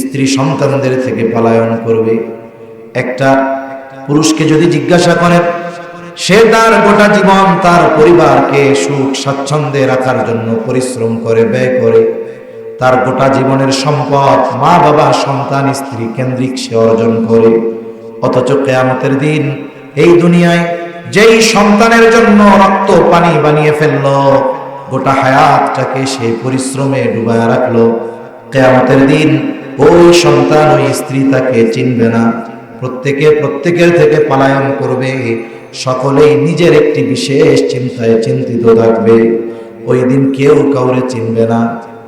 স্ত্রী সন্তানদের থেকে পলায়ন করবে। একটা পুরুষকে যদি জিজ্ঞাসা করেন, সে তার গোটা জীবন তার পরিবারকে সুখ স্বাচ্ছন্দ্যে রাখার জন্য পরিশ্রম করে, ব্যয় করে, তার গোটা জীবনের সম্পদ মা বাবা সন্তান স্ত্রী কেন্দ্রিক সে অর্জন করে। অথচ কিয়ামতের দিন এই দুনিয়ায় যেই সন্তানের জন্য রক্ত পানি বানিয়ে ফেললো, গোটা হায়াতটাকে সেই পরিশ্রমে ডুবায় রাখলো, কিয়ামতের দিন ওই সন্তান ওই স্ত্রী তাকে চিনবে না। প্রত্যেকের থেকে পলায়ন করবে। সকলেই নিজের একটি বিশেষ চিন্তায় চিন্তিত থাকবে। ওই দিন কেউ কাউরে চিনবে না।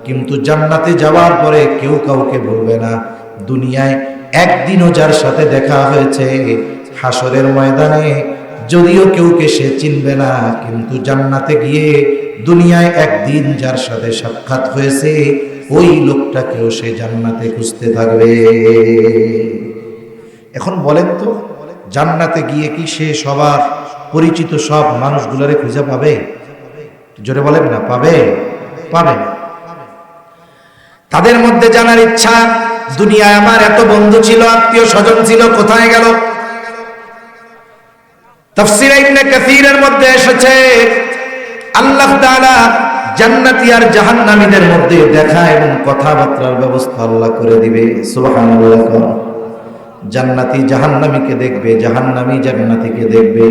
কিন্তু জান্নাতে যাওয়ার পরে কেউ কাউকে বলবে না। দুনিয়ায় একদিনও যার সাথে দেখা হয়েছে, হাশরের ময়দানে যদিও কেউকে সে চিনবে না, কিন্তু জান্নাতে গিয়ে দুনিয়ায় একদিন যার সাথে সাক্ষাৎ হয়েছে, ওই লোকটাকেও সে জান্নাতে খুঁজতে থাকবে। এখন বলেন তো, জান্নাতে গিয়ে কি সে সবার পরিচিত সব মানুষগুলোরে খুঁজে পাবে? জোরে বলেন না, পাবে? পাবে না। তাদের মধ্যে জানার ইচ্ছা, দুনিয়ায় আমার এত বন্ধু ছিল, আত্মীয় স্বজন ছিল, কোথায় গেল? তাফসীর ইবনে কাসীরের মধ্যে এসেছে, আল্লাহ তাআলা জান্নাতি আর জাহান্নামীদের মধ্যে দেখা এবং কথাবার্তার ব্যবস্থা আল্লাহ করে দিবে। সুবহানাল্লাহ। জান্নাতি জাহান্নামীকে দেখবে, জাহান্নামী জান্নাতীকে দেখবে।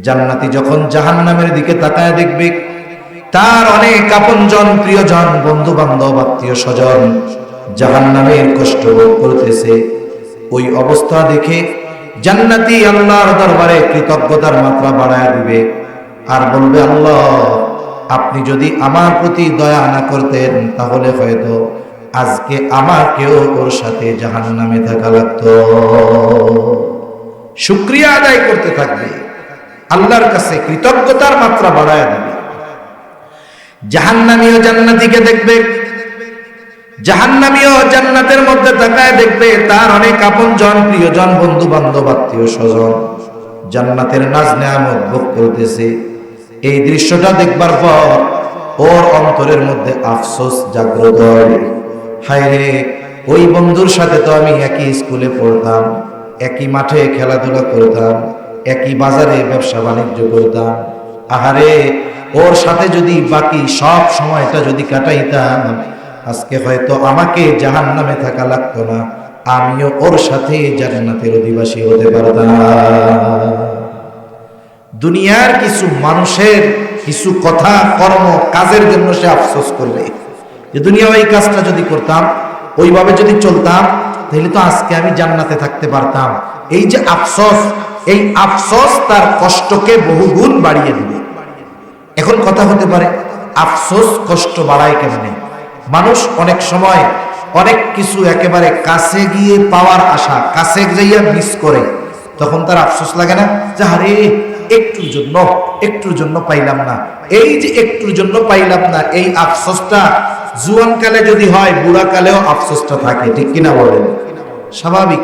জান্নাতি যখন জাহান্নামের দিকে তাকায় দেখবে, তার অনেক আপনজন, প্রিয়জন, বন্ধু বান্ধব, আত্মীয় স্বজন জাহান্নামের কষ্ট ভোগ করতেছে। ওই অবস্থা দেখে জান্নাতি আল্লাহর দরবারে কৃতজ্ঞতার মাত্রা বাড়ায় দিবে আর বলবে, আল্লাহ, আপনি যদি আমার প্রতি দয়া না করতেন তাহলে হয়তো আজকে আমাকেও ওর সাথে জাহান্নামে থাকা লাগতো। শুকরিয়া আদায় করতে থাকবে, আল্লাহর কাছে কৃতজ্ঞতার মাত্রা বাড়ায় দিবে। জাহান্নামীও জান্নাতীকে দেখবে, জাহান্নামীও জান্নাতের মধ্যে তাকায় দেখবে তার অনেক আপনজন, প্রিয়জন, বন্ধু বান্ধব, আত্মীয় স্বজন জান্নাতের নাজ নেয়ামত ভোগ করতেছে। এই দৃশ্যটা দেখবার পর ওর অন্তরের মধ্যে আফসোস জাগ্রত হয়। হায় রে, ওই বন্ধুর সাথে তো আমি একই স্কুলে পড়তাম, একই মাঠে খেলাধুলা করতাম, একই বাজারে ব্যবসা বাণিজ্য করতাম। আহারে, ওর সাথে যদি বাকি সব সময়টা যদি কাটাইতাম, আজকে হয়তো আমাকে জাহান্নামে থাকা লাগতো না, আমিও ওর সাথে জান্নাতের অধিবাসী হতে পারতাম। দুনিয়ার কিছু মানুষের কিছু কথা, কর্ম, কাজের জন্য সে আফসোস করবে যে দুনিয়া ওই কাজটা যদি করতাম, ওইভাবে যদি চলতাম, তাহলে তো আজকে আমি জান্নাতে থাকতে পারতাম। এই যে আফসোস, এই আফসোস তার কষ্টকে বহুগুণ বাড়িয়ে দিবে। এখন কথা হতে পারে, আফসোস কষ্ট বাড়ায় কেমনে? মানুষ অনেক সময় অনেক কিছু একেবারে কাছে গিয়ে পাওয়ার আশা, কাছে যাইয়া মিস করে, তখন তার আফসোস লাগে না যে আরে একটুর জন্য পাইলাম না। এই যে একটুর জন্য পাইলাম না, এই আফসোসটা জুয়ান কালে যদি হয়, বুড়া কালেও আফসোসটা থাকে। ঠিক কিনা বলেন? স্বাভাবিক।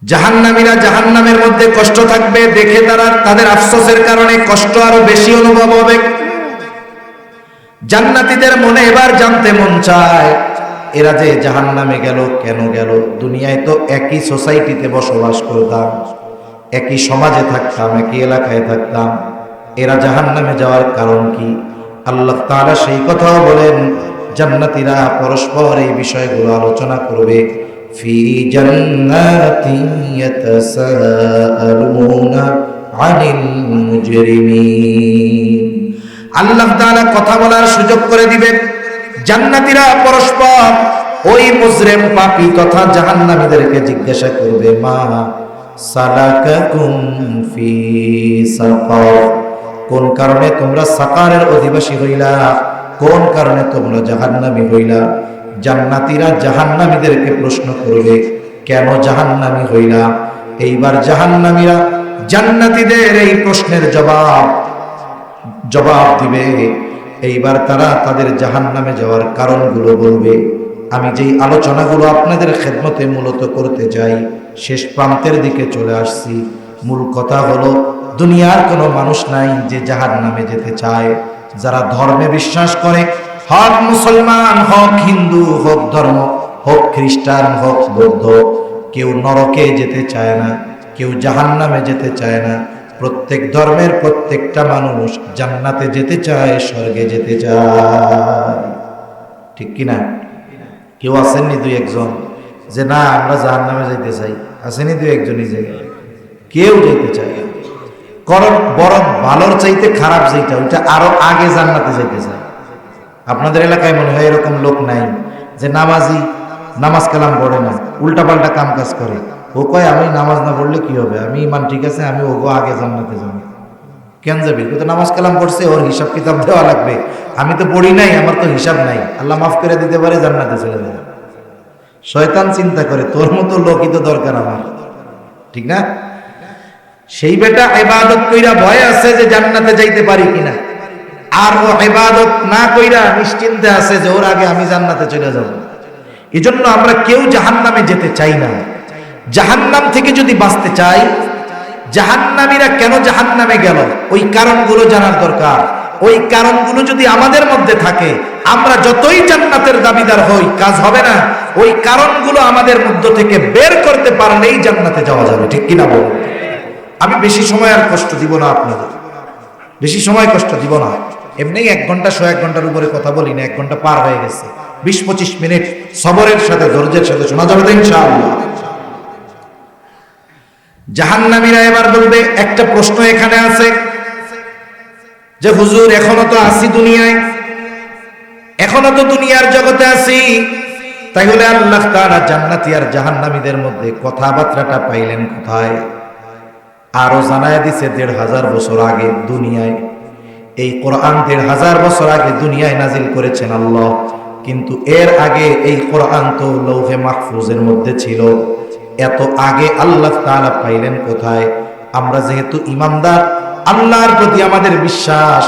জাহান্নামীরা জাহান্নামের মধ্যে কষ্ট থাকবে দেখে তাদের আফসোসের কারণে কষ্ট আরো বেশি অনুভব হবে। জান্নাতীদের মনে এবার জানতে মন চায়, এরা যে জাহান্নামে গেল, কেন গেল? দুনিয়ায় তো একই সোসাইটিতে বসবাস করতাম, একই সমাজে থাকতাম, একই এলাকায় থাকতাম, এরা জাহান্নামে যাওয়ার কারণ কি? আল্লাহ তাআলা সেই কথাও বলেন, জান্নাতীরা পরস্পর এই বিষয়গুলো আলোচনা করবে। ফি জান্নাতিন ইয়াতাসাআলুনা আনিল মুজরিমিন। আল্লাহ তাআলা কথা বলার সুযোগ করে দিবেন। জান্নাতীরা পরস্পর ওই মুজরিম পাপী তথা জাহান্নামীদেরকে জিজ্ঞাসা করবে, মা সালাকাকুম ফি সাকার, কোন কারণে তোমরা সাকারের অধিবাসী হইলা, কোন কারণে তোমরা জাহান্নামী হইলা। জান্নাতীরা জাহান্নামীদেরকে প্রশ্ন করবে, কেন জাহান্নামী হইলা। এইবার জাহান্নামীরা জান্নাতীদের এই প্রশ্নের জবাব দিবে। এইবার তারা তাদের জাহান্নামে যাওয়ার কারণগুলো বলবে। আমি যেই আলোচনাগুলো আপনাদের খেদমতে মূলত করতে যাই, শেষ প্রান্তের দিকে চলে আসছি। মূল কথা হলো, দুনিয়ার কোনো মানুষ নাই যে জাহান্নামে যেতে চায়। যারা ধর্মে বিশ্বাস করে, হক মুসলমান, হক হিন্দু, হক ধর্ম, হোক খ্রিস্টান, হোক বৌদ্ধ, কেউ নরকে যেতে চায় না, কেউ জাহান্নামে যেতে চায় না। প্রত্যেক ধর্মের প্রত্যেকটা মানুষ জান্নাতে যেতে চায়, স্বর্গে যেতে চায়। ঠিক কিনা? কেউ আসেননি দুই একজন যে না আমরা জাহান্নামে যেতে চাই? আসেনি দুই একজনই যে কেউ যেতে চায়। বরং ভালোর চাইতে খারাপ যেটা, ওইটা আরো আগে জান্নাতে যেতে চায়। আপনাদের এলাকায় মনে হয় এরকম লোক নাই যে নামাজি, নামাজ কালাম পড়ে না, উল্টাপাল্টা কাম কাজ করে। ও কয় আমি নামাজ না পড়লে কি হবে, আমি ইমান ঠিক আছে, আমি ওগো আগে জান্নাতে যাবো। কেন যাবি? ও তো নামাজ কালাম পড়ছে, ওর হিসাব কিতাব দেওয়া লাগবে। আমি তো পড়ি নাই, আমার তো হিসাব নাই, আল্লাহ মাফ করে দিতে পারে, জান্নাতে চলে যাবে। শয়তান চিন্তা করে তোর মতো লোকই তো দরকার আমার, ঠিক না? সেই বেটা ইবাদত কইরা ভয় আছে যে জান্নাতে যাইতে পারি কিনা, আর ও ইবাদত না কইরা নিশ্চিন্তে আছে যে ওর আগে আমি জান্নাতে চলে যাব। এজন্য আমরা কেউ জাহান্নামে যেতে চাই না। জাহান্নাম থেকে যদি বাঁচতে চাই, জাহান্নামীরা কেন জাহান্নামে গেল ওই কারণগুলো জানার দরকার। ওই কারণগুলো যদি আমাদের মধ্যে থাকে, আমরা যতই জান্নাতের দাবিদার হই, কাজ হবে না। ওই কারণগুলো আমাদের মধ্য থেকে বের করতে পারলেই জান্নাতে যাওয়া যাবে। ঠিক কিনা বলুন? আমি বেশি সময় আর কষ্ট দিব না আপনাদের, বেশি সময় কষ্ট দিব না। এমনি 1 ঘন্টা 100 ঘন্টার উপরে কথা বলি না, 1 ঘন্টা পার হয়ে গেছে। 20-25 মিনিট সবরের সাথে, ধৈর্যের সাথে শোনা যাবে তো ইনশাআল্লাহ। জাহান্নামীরা এবার বলবে, একটা প্রশ্ন এখানে আছে যে হুজুর এখনো তো আছি দুনিয়ায়, এখনো তো দুনিয়ার জগতে আছি, তাইলে আল্লাহ তাআলা জান্নাতি আর জাহান্নামীদের মধ্যে কথাবার্তাটা পাইলেন কোথায়? আরো জানায় দিছে 1500 বছর আগে দুনিয়ায়। এই কোরআন 1500 বছর আগে দুনিয়ায় নাজিল করেছেন আল্লাহ, কিন্তু এর আগে এই কোরআন তো লৌহে মাহফুজের মধ্যে ছিল। এত আগে আল্লাহ তাআলা পাইলেন কোথায়? আমরা যেহেতু ইমানদার, আল্লাহর প্রতি আমাদের বিশ্বাস,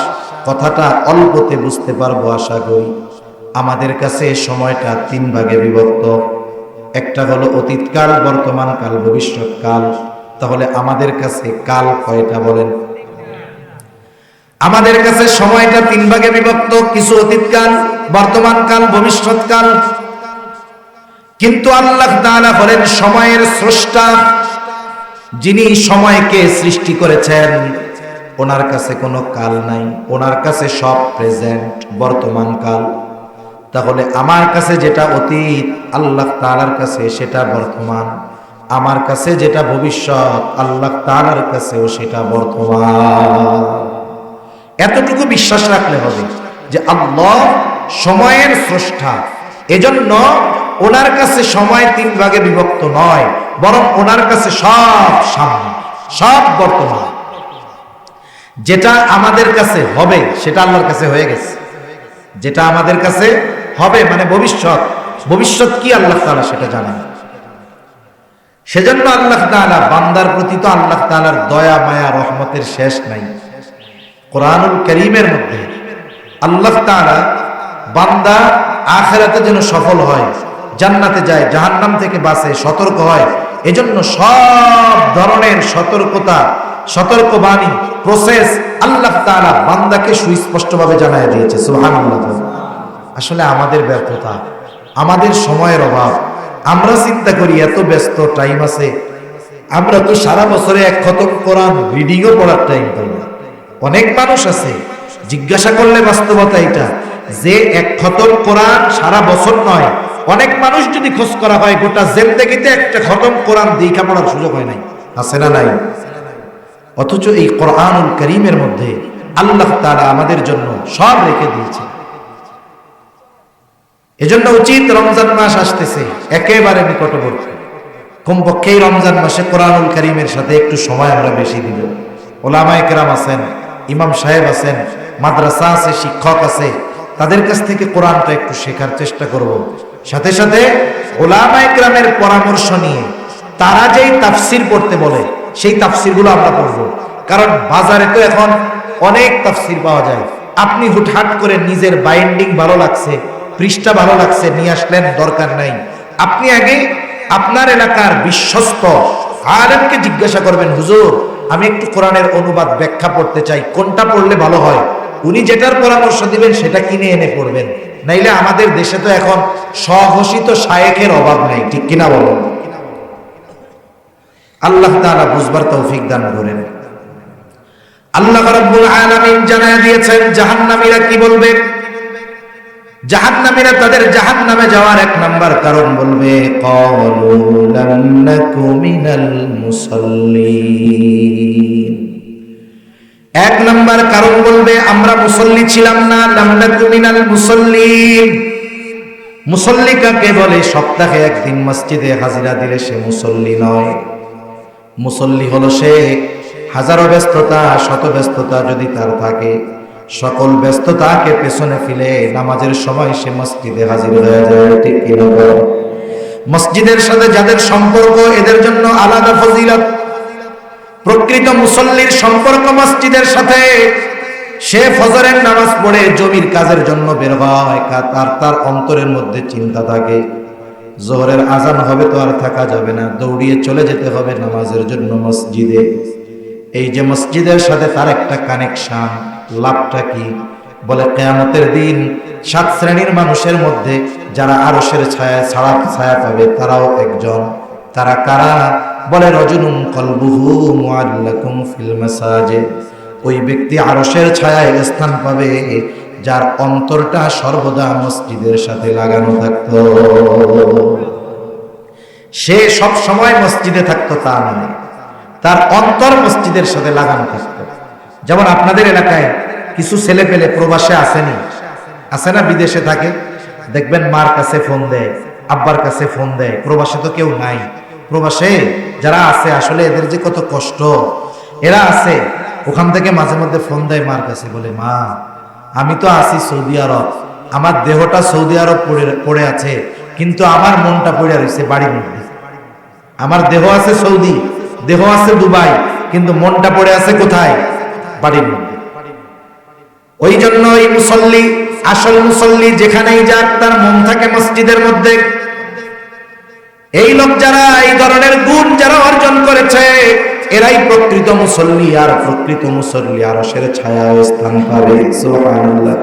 কথাটা অল্পতে বুঝতে পারবো আশা করি। আমাদের কাছে সময়টা 3 ভাগে বিভক্ত। একটা হলো অতীতকাল, বর্তমানকাল, ভবিষ্যৎকাল। তাহলে আমাদের কাছে কাল কয়টা বলেন? আমাদের কাছে সময়টা 3 ভাগে বিভক্ত, কিছু অতীতকাল, বর্তমানকাল, ভবিষ্যৎকাল। কিন্তু আল্লাহ তাআলা হলেন সময়ের স্রষ্টা, যিনি সময়কে সৃষ্টি করেছেন। ওনার কাছে কোনো কাল নাই, ওনার কাছে সব প্রেজেন্ট, বর্তমান কাল। তাহলে আমার কাছে যেটা অতীত, আল্লাহ তাআলার কাছে সেটা বর্তমান। আমার কাছে যেটা ভবিষ্যৎ, আল্লাহ তাআলার কাছেও সেটা বর্তমান। এতটুকু বিশ্বাস রাখলে হবে যে আল্লাহ সময়ের স্রষ্টা। এজন্য ওনার কাছে সময় 3 ভাগে বিভক্ত নয়, বরং ওনার কাছে সব সামনে, সব বর্তমান। যেটা আমাদের কাছে হবে সেটা আল্লাহর কাছে হয়ে গেছে। যেটা আমাদের কাছে হবে মানে ভবিষ্যৎ, ভবিষ্যৎ কি আল্লাহ তাআলা সেটা জানেন। সেজন্য আল্লাহ তাআলা বান্দার প্রতি তো আল্লাহ তাআলার দয়া মায়া রহমতের শেষ নাই। কোরআনুল কারীমের মধ্যে আল্লাহ তাআলা বান্দা আখিরাতে যেন সফল হয়, জান্নাতে যায়, জাহান্নাম থেকে বাঁচে, সতর্ক হয়, এজন্য সব ধরনের সতর্কতা, সতর্কবাণী, প্রসেস আল্লাহ তাআলা বান্দাকে সুস্পষ্টভাবে জানায় দিয়েছে। সুবহানাল্লাহ। আসলে আমাদের ব্যর্থতা, আমাদের সময়ের অভাব। আমরা চিন্তা করি এত ব্যস্ত টাইম আছে, আমরা তো সারা বছরে 1 খতম কোরআন রিডিংও পড়ার টাইম পাই না। অনেক মানুষ আছে, জিজ্ঞাসা করলে বাস্তবতা এটা, যে 1 খতম কোরআন সারা বছর নয়, অনেক মানুষ যদি খোঁজ করা হয় গোটা জিন্দেগিতে একটা খতম কোরআন দীক্ষা পড়ার সুযোগ হয় নাই, আছে না নাই? অথচ এই কোরআনুল কারীমের মধ্যে আল্লাহ তাআলা আমাদের জন্য সব রেখে দিয়েছে। এজন্য উচিত, রমজান মাস আসতেছে একেবারে নিকটবর্তী, কমপক্ষে এই রমজান মাসে কোরআনুল কারীমের সাথে একটু সময় আমরা বেশি দিব। ওলামায়ে কেরাম আছেন, ইমাম সাহেব আছেন, মাদ্রাসা আছে, শিক্ষক আছে, তাদের কাছ থেকে কোরআনটা একটু শেখার চেষ্টা করব। সাথে সাথে ওলামায়ে কেরামের পরামর্শ নিয়ে তারা যেই তাফসির পড়তে বলে সেই তাফসিরগুলো আমরা পড়ব। কারণ বাজারে তো এখন অনেক তাফসির পাওয়া যায়। আপনি হুটহাট করে নিজের বাইন্ডিং ভালো লাগছে, পৃষ্ঠা ভালো লাগছে নিয়ে আসলেন, দরকার নাই। আপনি আগে আপনার এলাকার বিশ্বস্ত আলেমকে জিজ্ঞাসা করবেন, হুজুর আমি একটু কোরআনের অনুবাদ ব্যাখ্যা পড়তে চাই, কোনটা পড়লে ভালো হয়? উনি যেটার পরামর্শ দিবেন সেটা কিনে এনে পড়বেন। নাইলে আমাদের দেশে তো এখন স্বঘোষিত শায়েখের অভাব নাই, ঠিক কিনা বলেন? আল্লাহ তাআলা বুঝবার তৌফিক দান করেন। আল্লাহ রাব্বুল আলামিন জানায় দিয়েছেন জাহান্নামীরা কি বলবে। জাহান্নামীরা তাদের জাহান্নামে যাওয়ার এক নাম্বার কারণ বলবে, ক্বালু লাম নাকু মিনাল মুসাল্লিন। এক নাম্বার কারণ বলবে আমরা মুসল্লি ছিলাম না, লাম নাকু মিনাল মুসাল্লিন। মুসল্লি কাকে বলে? সপ্তাহে একদিন মসজিদে হাজিরা দিলে সে মুসল্লি নয়। মুসল্লি হলো সে হাজারো ব্যস্ততা, শত ব্যস্ততা যদি তার থাকে, সকল ব্যস্ততাকে পেছনে ফেলে নামাজের সময় সে মসজিদে হাজির হয়ে যায়, ঠিক কিনা? মসজিদের সাথে যাদের সম্পর্ক এদের জন্য আলাদা ফজিলত। প্রকৃত মুসল্লির সম্পর্ক মসজিদের সাথে। সে ফজরের নামাজ পড়ে জমির কাজের জন্য বের হয়, তার অন্তরের মধ্যে চিন্তা থাকে, জোহরের আজান হবে তো আর থাকা যাবে না, দৌড়িয়ে চলে যেতে হবে নামাজের জন্য মসজিদে। এই যে মসজিদের সাথে তার একটা কানেকশন, লাভটা কি? বলে কিয়ামতের দিন 7 শ্রেণীর মানুষের মধ্যে যারা আরশের ছায়া পাবে তারাও একজন। তারা কারা? বলে রাজুলুন কলবুহু মুআল্লাকুম ফিল মাসাজিদ। ওই ব্যক্তি আরশের ছায়ায় স্থান পাবে যার অন্তরটা সর্বদা মসজিদের সাথে লাগানো থাকতো। সে সব সময় মসজিদে থাকতো তা নয়, তার অন্তর মসজিদের সাথে লাগানো থাকতো। যেমন আপনাদের এলাকায় কিছু ছেলে পেলে প্রবাসে আসেনি, আছে না, বিদেশে থাকে, দেখবেন মার কাছে ফোন দেয়, আব্বার কাছে ফোন দেয়। প্রবাসে তো কেউ নাই। প্রবাসে যারা আছে আসলে এদের যে কত কষ্ট, এরা আছে ওখান থেকে মাঝে মধ্যে ফোন দেয় মার কাছে, বলে মা আমি তো আছি সৌদি আরব, আমার দেহটা সৌদি আরব পড়ে আছে, কিন্তু আমার মনটা পড়ে রয়েছে বাড়ির মধ্যে। আমার দেহ আছে সৌদি, দেহ আছে দুবাই, কিন্তু মনটা পড়ে আছে কোথায়? বাড়ির মধ্যে। ওই জন্য এই মুসল্লি, আসল মুসল্লি যেখানেই যাক তার মন থাকে মসজিদের মধ্যে। এই লোক যারা এই ধরনের গুণ যারা অর্জন করেছে এরাই প্রকৃত মুসল্লি। আর প্রকৃত মুসল্লি আরশের ছায়ায় স্থান পাবে। সুবহানাল্লাহ।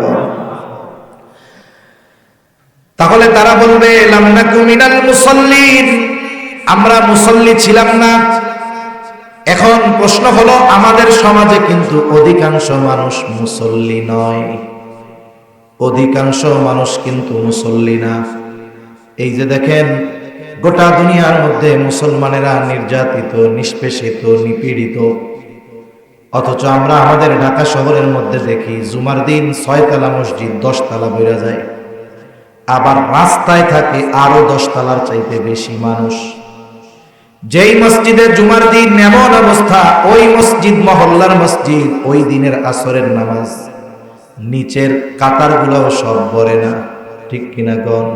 তাহলে তারা বলবে লাম নাকু মিনাল মুসাল্লিন, আমরা মুসল্লি ছিলাম না। এখন প্রশ্ন হলো, আমাদের সমাজে কিন্তু অধিকাংশ মানুষ মুসল্লি নয়, অধিকাংশ মানুষ কিন্তু মুসল্লি না। এই যে দেখেন গোটা দুনিয়ার মধ্যে মুসলমানেরা নির্যাতিত, নিষ্পেষিত, নিপীড়িত, অথচ আমরা আমাদের ঢাকা শহরের মধ্যে দেখি জুমার দিন 6 তলা মসজিদ 10 তলা বেড়ে যায়, আবার রাস্তায় থাকে আরো 10 তলার চাইতে বেশি মানুষ। যেই মসজিদে জুমার দিন এমন অবস্থা, ওই মসজিদ মহল্লার মসজিদ, ওই দিনের আসরের নামাজ নিচের কাতারগুলোও সব ভরে না, ঠিক কিনা গণ?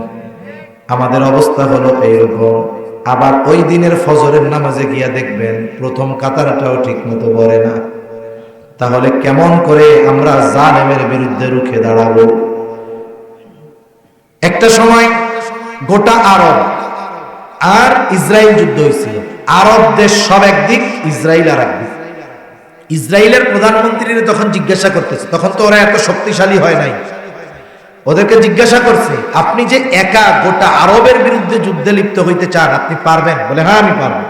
আমাদের অবস্থা হলো এইরকম। আবার ওই দিনের ফজরের নামাজে গিয়া দেখবেন প্রথম কাতারটাও ঠিক মতো ভরে না। তাহলে কেমন করে আমরা জালেমের বিরুদ্ধে রুখে দাঁড়াবো? একটা সময় গোটা আরব আর ইসরায়েল যুদ্ধ হয়েছিল। আরব দেশ সব একদিক, ইসরায়েল আর একদিক। ইসরায়েলের প্রধানমন্ত্রীরা তখন জিজ্ঞাসা করতেছে, তখন তো ওরা এত শক্তিশালী হয় নাই, ওদেরকে জিজ্ঞাসা করছে আপনি যে একা গোটা আরবের বিরুদ্ধে যুদ্ধে লিপ্ত হইতে চান, আপনি পারবেন? বলে হ্যাঁ আমি পারবো।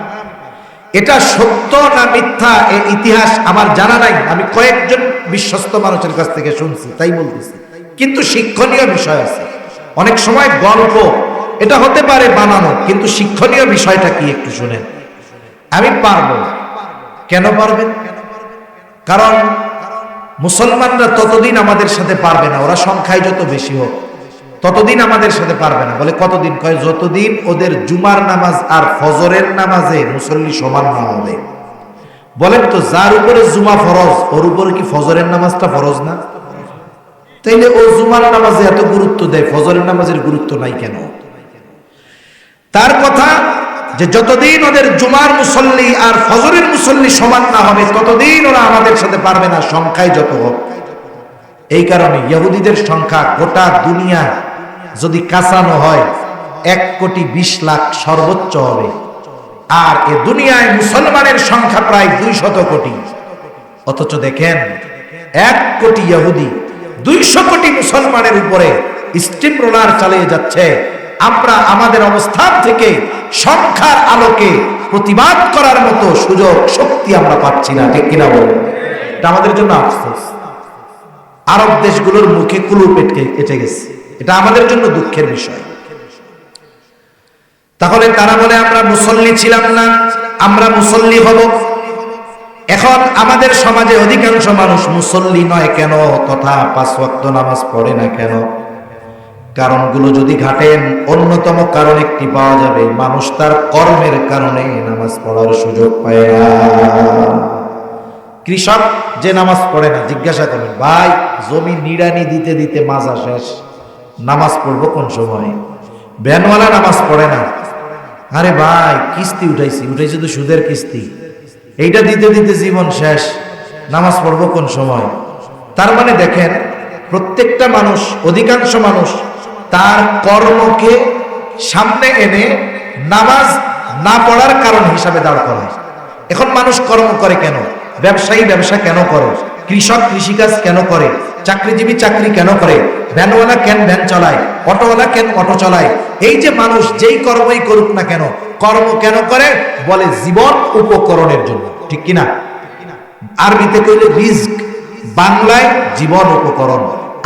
এটা সত্য না মিথ্যা এই ইতিহাস আমার জানা নাই, আমি কয়েকজন বিশ্বস্ত মানুষের কাছ থেকে শুনছি তাই বলতেছি। কিন্তু শিক্ষণীয় বিষয় আছে। অনেক সময় গল্প এটা হতে পারে বানানো, কিন্তু শিক্ষণীয় বিষয়টা কি একটু শুনেন। আমি পারবো, কেন পারবেন? কারণ মুসলমানরা ততদিন আমাদের সাথে পারবে না, ওরা সংখ্যায় যত বেশি হোক ততদিন আমাদের সাথে পারবে না। বলে কতদিন? কয় যতদিন ওদের জুমার নামাজ আর ফজরের নামাজে মুসল্লি সমান না হবে। বলেন তো, যার উপরে জুমা ফরজ ওর উপরে কি ফজরের নামাজটা ফরজ না? তাইলে ও জুমার নামাজে এত গুরুত্ব দেয়, ফজরের নামাজের গুরুত্ব নাই কেন? তার কথা যে যতদিন ওদের জুমার মুসল্লি আর ফজরের মুসল্লি সমান না হবে ততদিন ওরা আমাদের সাথে পারবে না, সংখ্যায় যত হোক। এই কারণে ইহুদিদের সংখ্যা গোটা দুনিয়া যদি কাঁচানো হয় 1,20,00,000 সর্বোচ্চ হবে, আর এ দুনিয়ায় মুসলমানের সংখ্যা প্রায় 200 কোটি। অথচ দেখেন 1 কোটি ইহুদি 200 কোটি মুসলমানের উপরে স্টিম রোলার চালিয়ে যাচ্ছে। আমরা আমাদের অবস্থান থেকে সংখ্যার আলোকে প্রতিবাদ করার মতো সুযোগ শক্তি আমরা পাচ্ছি না, ঠিক কিনা বলেন? এটা আমাদের জন্য আফসোস। আরব দেশগুলোর মুখে কুলুপ এঁটে গেছে, এটা আমাদের জন্য দুঃখের বিষয়। তাহলে তারা বলে আমরা মুসল্লি ছিলাম না, আমরা মুসল্লি হব। এখন আমাদের সমাজে অধিকাংশ মানুষ মুসল্লি নয় কেন, তথা 5 ওয়াক্ত নামাজ পড়ে না কেন? কারণগুলো যদি ঘাটেন, অন্যতম কারণ একটি পাওয়া যাবে, মানুষ তার কর্মের কারণে নামাজ পড়ার সুযোগ পায় না। কৃষক যে নামাজ পড়ে না, জিজ্ঞাসা করবেন, ভাই জমি নিড়ানি দিতে দিতে মাজা শেষ, নামাজ পড়বো কোন সময়? ভ্যানওয়ালা নামাজ পড়ে না, আরে ভাই কিস্তি উঠাইছি তো সুদের কিস্তি, এইটা দিতে দিতে জীবন শেষ, নামাজ পড়বো কোন সময়? তার মানে দেখেন, প্রত্যেকটা মানুষ, অধিকাংশ মানুষ তার কর্মকে সামনে এনে নামাজ না পড়ার কারণ হিসাবে দাঁড় করায়। এখন মানুষ কর্ম করে কেন? ব্যবসায়ী ব্যবসা কেন করে? কৃষক কৃষিকাজ কেন করে? চাকরিজীবী চাকরি কেন করে? ভ্যানওয়ালা কেন ভ্যান চালায়? অটোওয়ালা কেন অটো চালায়? এই যে মানুষ যেই কর্মই করুক না কেন, কর্ম কেন করে? বলে জীবন উপকরণের জন্য, ঠিক কিনা? আরবিতে কইলে রিজক, বাংলায় জীবন উপকরণ।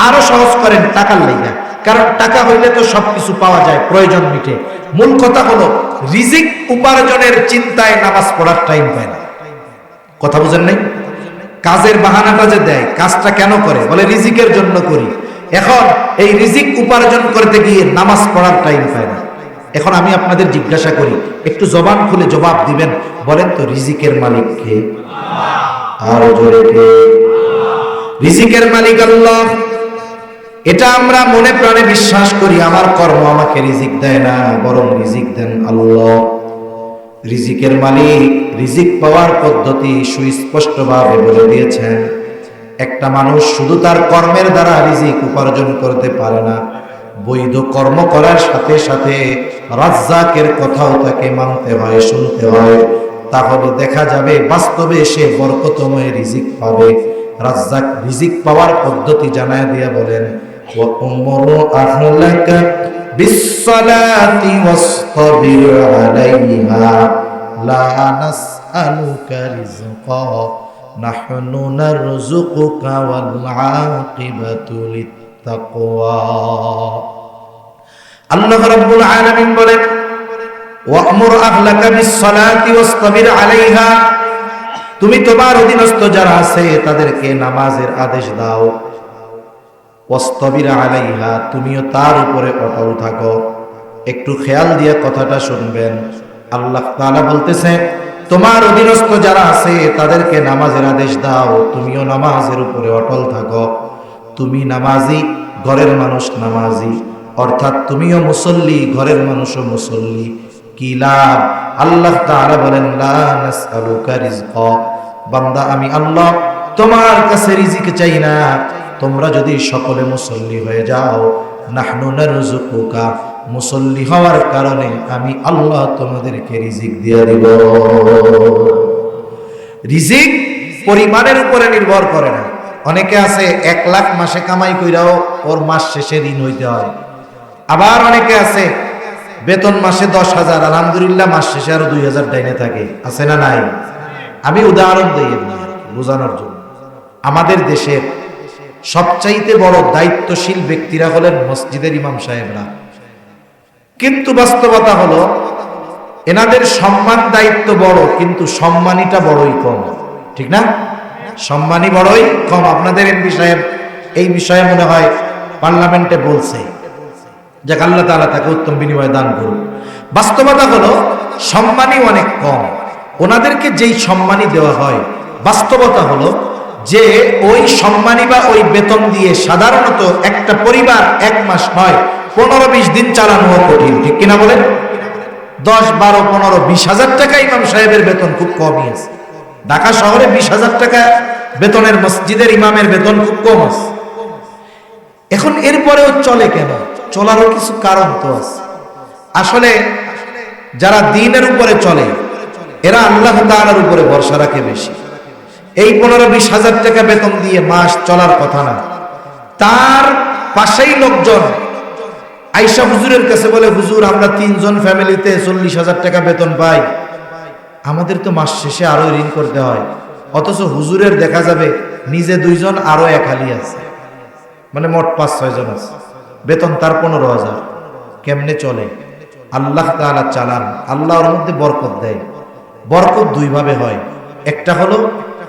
আরো সহজ করেন, টাকার লাইগা, কারণ টাকা হইলে তো সবকিছু পাওয়া যায়, প্রয়োজন মিটে। মূল কথা হলো রিজিক উপার্জনের চিন্তায় নামাজ পড়ার টাইম পায় না। কথা বুঝেন নাই? কাজের বাহানাটা যে দেয়, কাজটা কেন করে? বলে রিজিকের জন্য করি। এখন এই রিজিক উপার্জন করতে গিয়ে নামাজ পড়ার টাইম পায় না। এখন আমি আপনাদের জিজ্ঞাসা করি, একটু জবান খুলে জবাব দিবেন, বলেন তো রিজিকের মালিক কে? আরো জোরে কে? রিজিকের মালিক আল্লাহ। এটা আমরা মনে প্রাণে বিশ্বাস করি। আমার কর্ম আমাকে রিজিক দেয় না, বরং রিজিক দেন আল্লাহ। রিজিকের মালিক, রিজিক পাওয়ার পদ্ধতি সুস্পষ্টভাবে বলে দিয়েছেন। একটা মানুষ শুধু তার কর্মের দ্বারা রিজিক উপার্জন করতে পারে না, বৈধ কর্ম করার সাথে সাথে রাজ্জাকের কথাও তাকে মানতে হয়, শুনতে হয়। তাহলে দেখা যাবে বাস্তবে সে বরকতময় রিজিক পাবে। রাজ্জাক রিজিক পাওয়ার পদ্ধতি জানায় দিয়া বলেন, وَأْمُرْ أَهْلَكَ بِالصَّلَاةِ وَاصْطَبِرْ عَلَيْهَا لَا نَسْأَلُكَ رِزْقًا نَحْنُ نَرْزُقُكَ وَالْعَاقِبَةُ لِلتَّقْوَى। আল্লাহ রাব্বুল আলামিন বলেন, ওয়া'মুর আহলাকা বিস-সালাতি ওয়াসতাবির আলাইহা, তুমি তোমার অধীনস্থ যারা আছে তাদেরকে নামাজের আদেশ দাও। ওয়াসতাবির আলাইহা, তুমিও তার উপরে অটল থাকো। একটু খেয়াল দিয়ে কথাটা শুনবেন। আল্লাহ তাআলা বলতেছে, তোমার অধীনস্থ যারা আছে তাদেরকে নামাজের আদেশ দাও, তুমিও নামাজের উপরে অটল থাকো। তুমি নামাজি, ঘরের মানুষ নামাজি, অর্থাৎ তুমিও মুসল্লি, ঘরের মানুষও মুসল্লি। কি লাভ? আল্লাহ তাআলা বলেন, লা নাসআলুকা রিজকা, বান্দা আমি আল্লাহ তোমার কাছে রিজিক চাই না। তোমরা যদি সকলে মুসল্লি হয়ে যাও, নাহনু নারযুকুকা, মুসল্লি হওয়ার কারণে আমি আল্লাহ তোমাদেরকে রিজিক দিয়ে দিব। রিজিক পরিমাণের উপরে নির্ভর করে না। অনেকে আছে 1 লাখ মাসে কামাই কইরাও ওর মাস শেষে ঋণ হইতে হয়। আবার অনেকে আছে বেতন মাসে 10,000, আলহামদুলিল্লাহ মাস শেষে আরো 2,000 ডাইনে থাকে, আছে না নাই? আমি উদাহরণ দিই বোঝানোর জন্য। আমাদের দেশের সবচাইতে বড় দায়িত্বশীল ব্যক্তিরা হলেন মসজিদের ইমাম সাহেবরা। কিন্তু বাস্তবতা হলো এনাদের সম্মান দায়িত্ব বড়, কিন্তু সম্মানীটা বড়ই কম, ঠিক না? সম্মানী বড়ই কম। আপনাদের এমপি সাহেব এই বিষয়ে মনে হয় পার্লামেন্টে বলছে যে আল্লাহ তাআলা তাকে উত্তম বিনিময় দান করুন। বাস্তবতা হলো সম্মানী অনেক কম। ওনাদেরকে যেই সম্মানী দেওয়া হয়, বাস্তবতা হলো যে ওই সম্মানী বা ওই বেতন দিয়ে সাধারণত একটা পরিবার 1 মাস নয় 15-20 দিন চালানো কঠিন, ঠিক কিনা বলেন? 10, 12, 15, 20 হাজার টাকা ইমাম সাহেবের বেতন খুব কমই আছে। ঢাকা শহরে 20 হাজার টাকা বেতনের মসজিদের ইমামের বেতন খুব কম আছে। এখন এরপরেও চলে কেন? চলারও কিছু কারণ তো আছে। আসলে যারা দ্বীনের উপরে চলে এরা আল্লাহ তাআলার উপরে ভরসা রাখে বেশি। এই 15-20 হাজার টাকা বেতন দিয়ে মাস চলার কথা না। তার পাশেই লোকজন আয়েশা হুজুরের কাছে বলে, হুজুর আমরা 3 জন ফ্যামিলিতে 40 হাজার টাকা বেতন পাই, আমাদের তো মাস শেষে আরো ঋণ করতে হয়। অথচ হুজুরের দেখা যাবে নিজে 2 জন আরো এক হালি আছে, মানে মোট 5-6 জন আছে, বেতন তার 15,000। কেমনে চলে? আল্লাহ তাআলা চালান, আল্লাহর মধ্যে বরকত দেয়। বরকত 2 ভাবে হয়। একটা হলো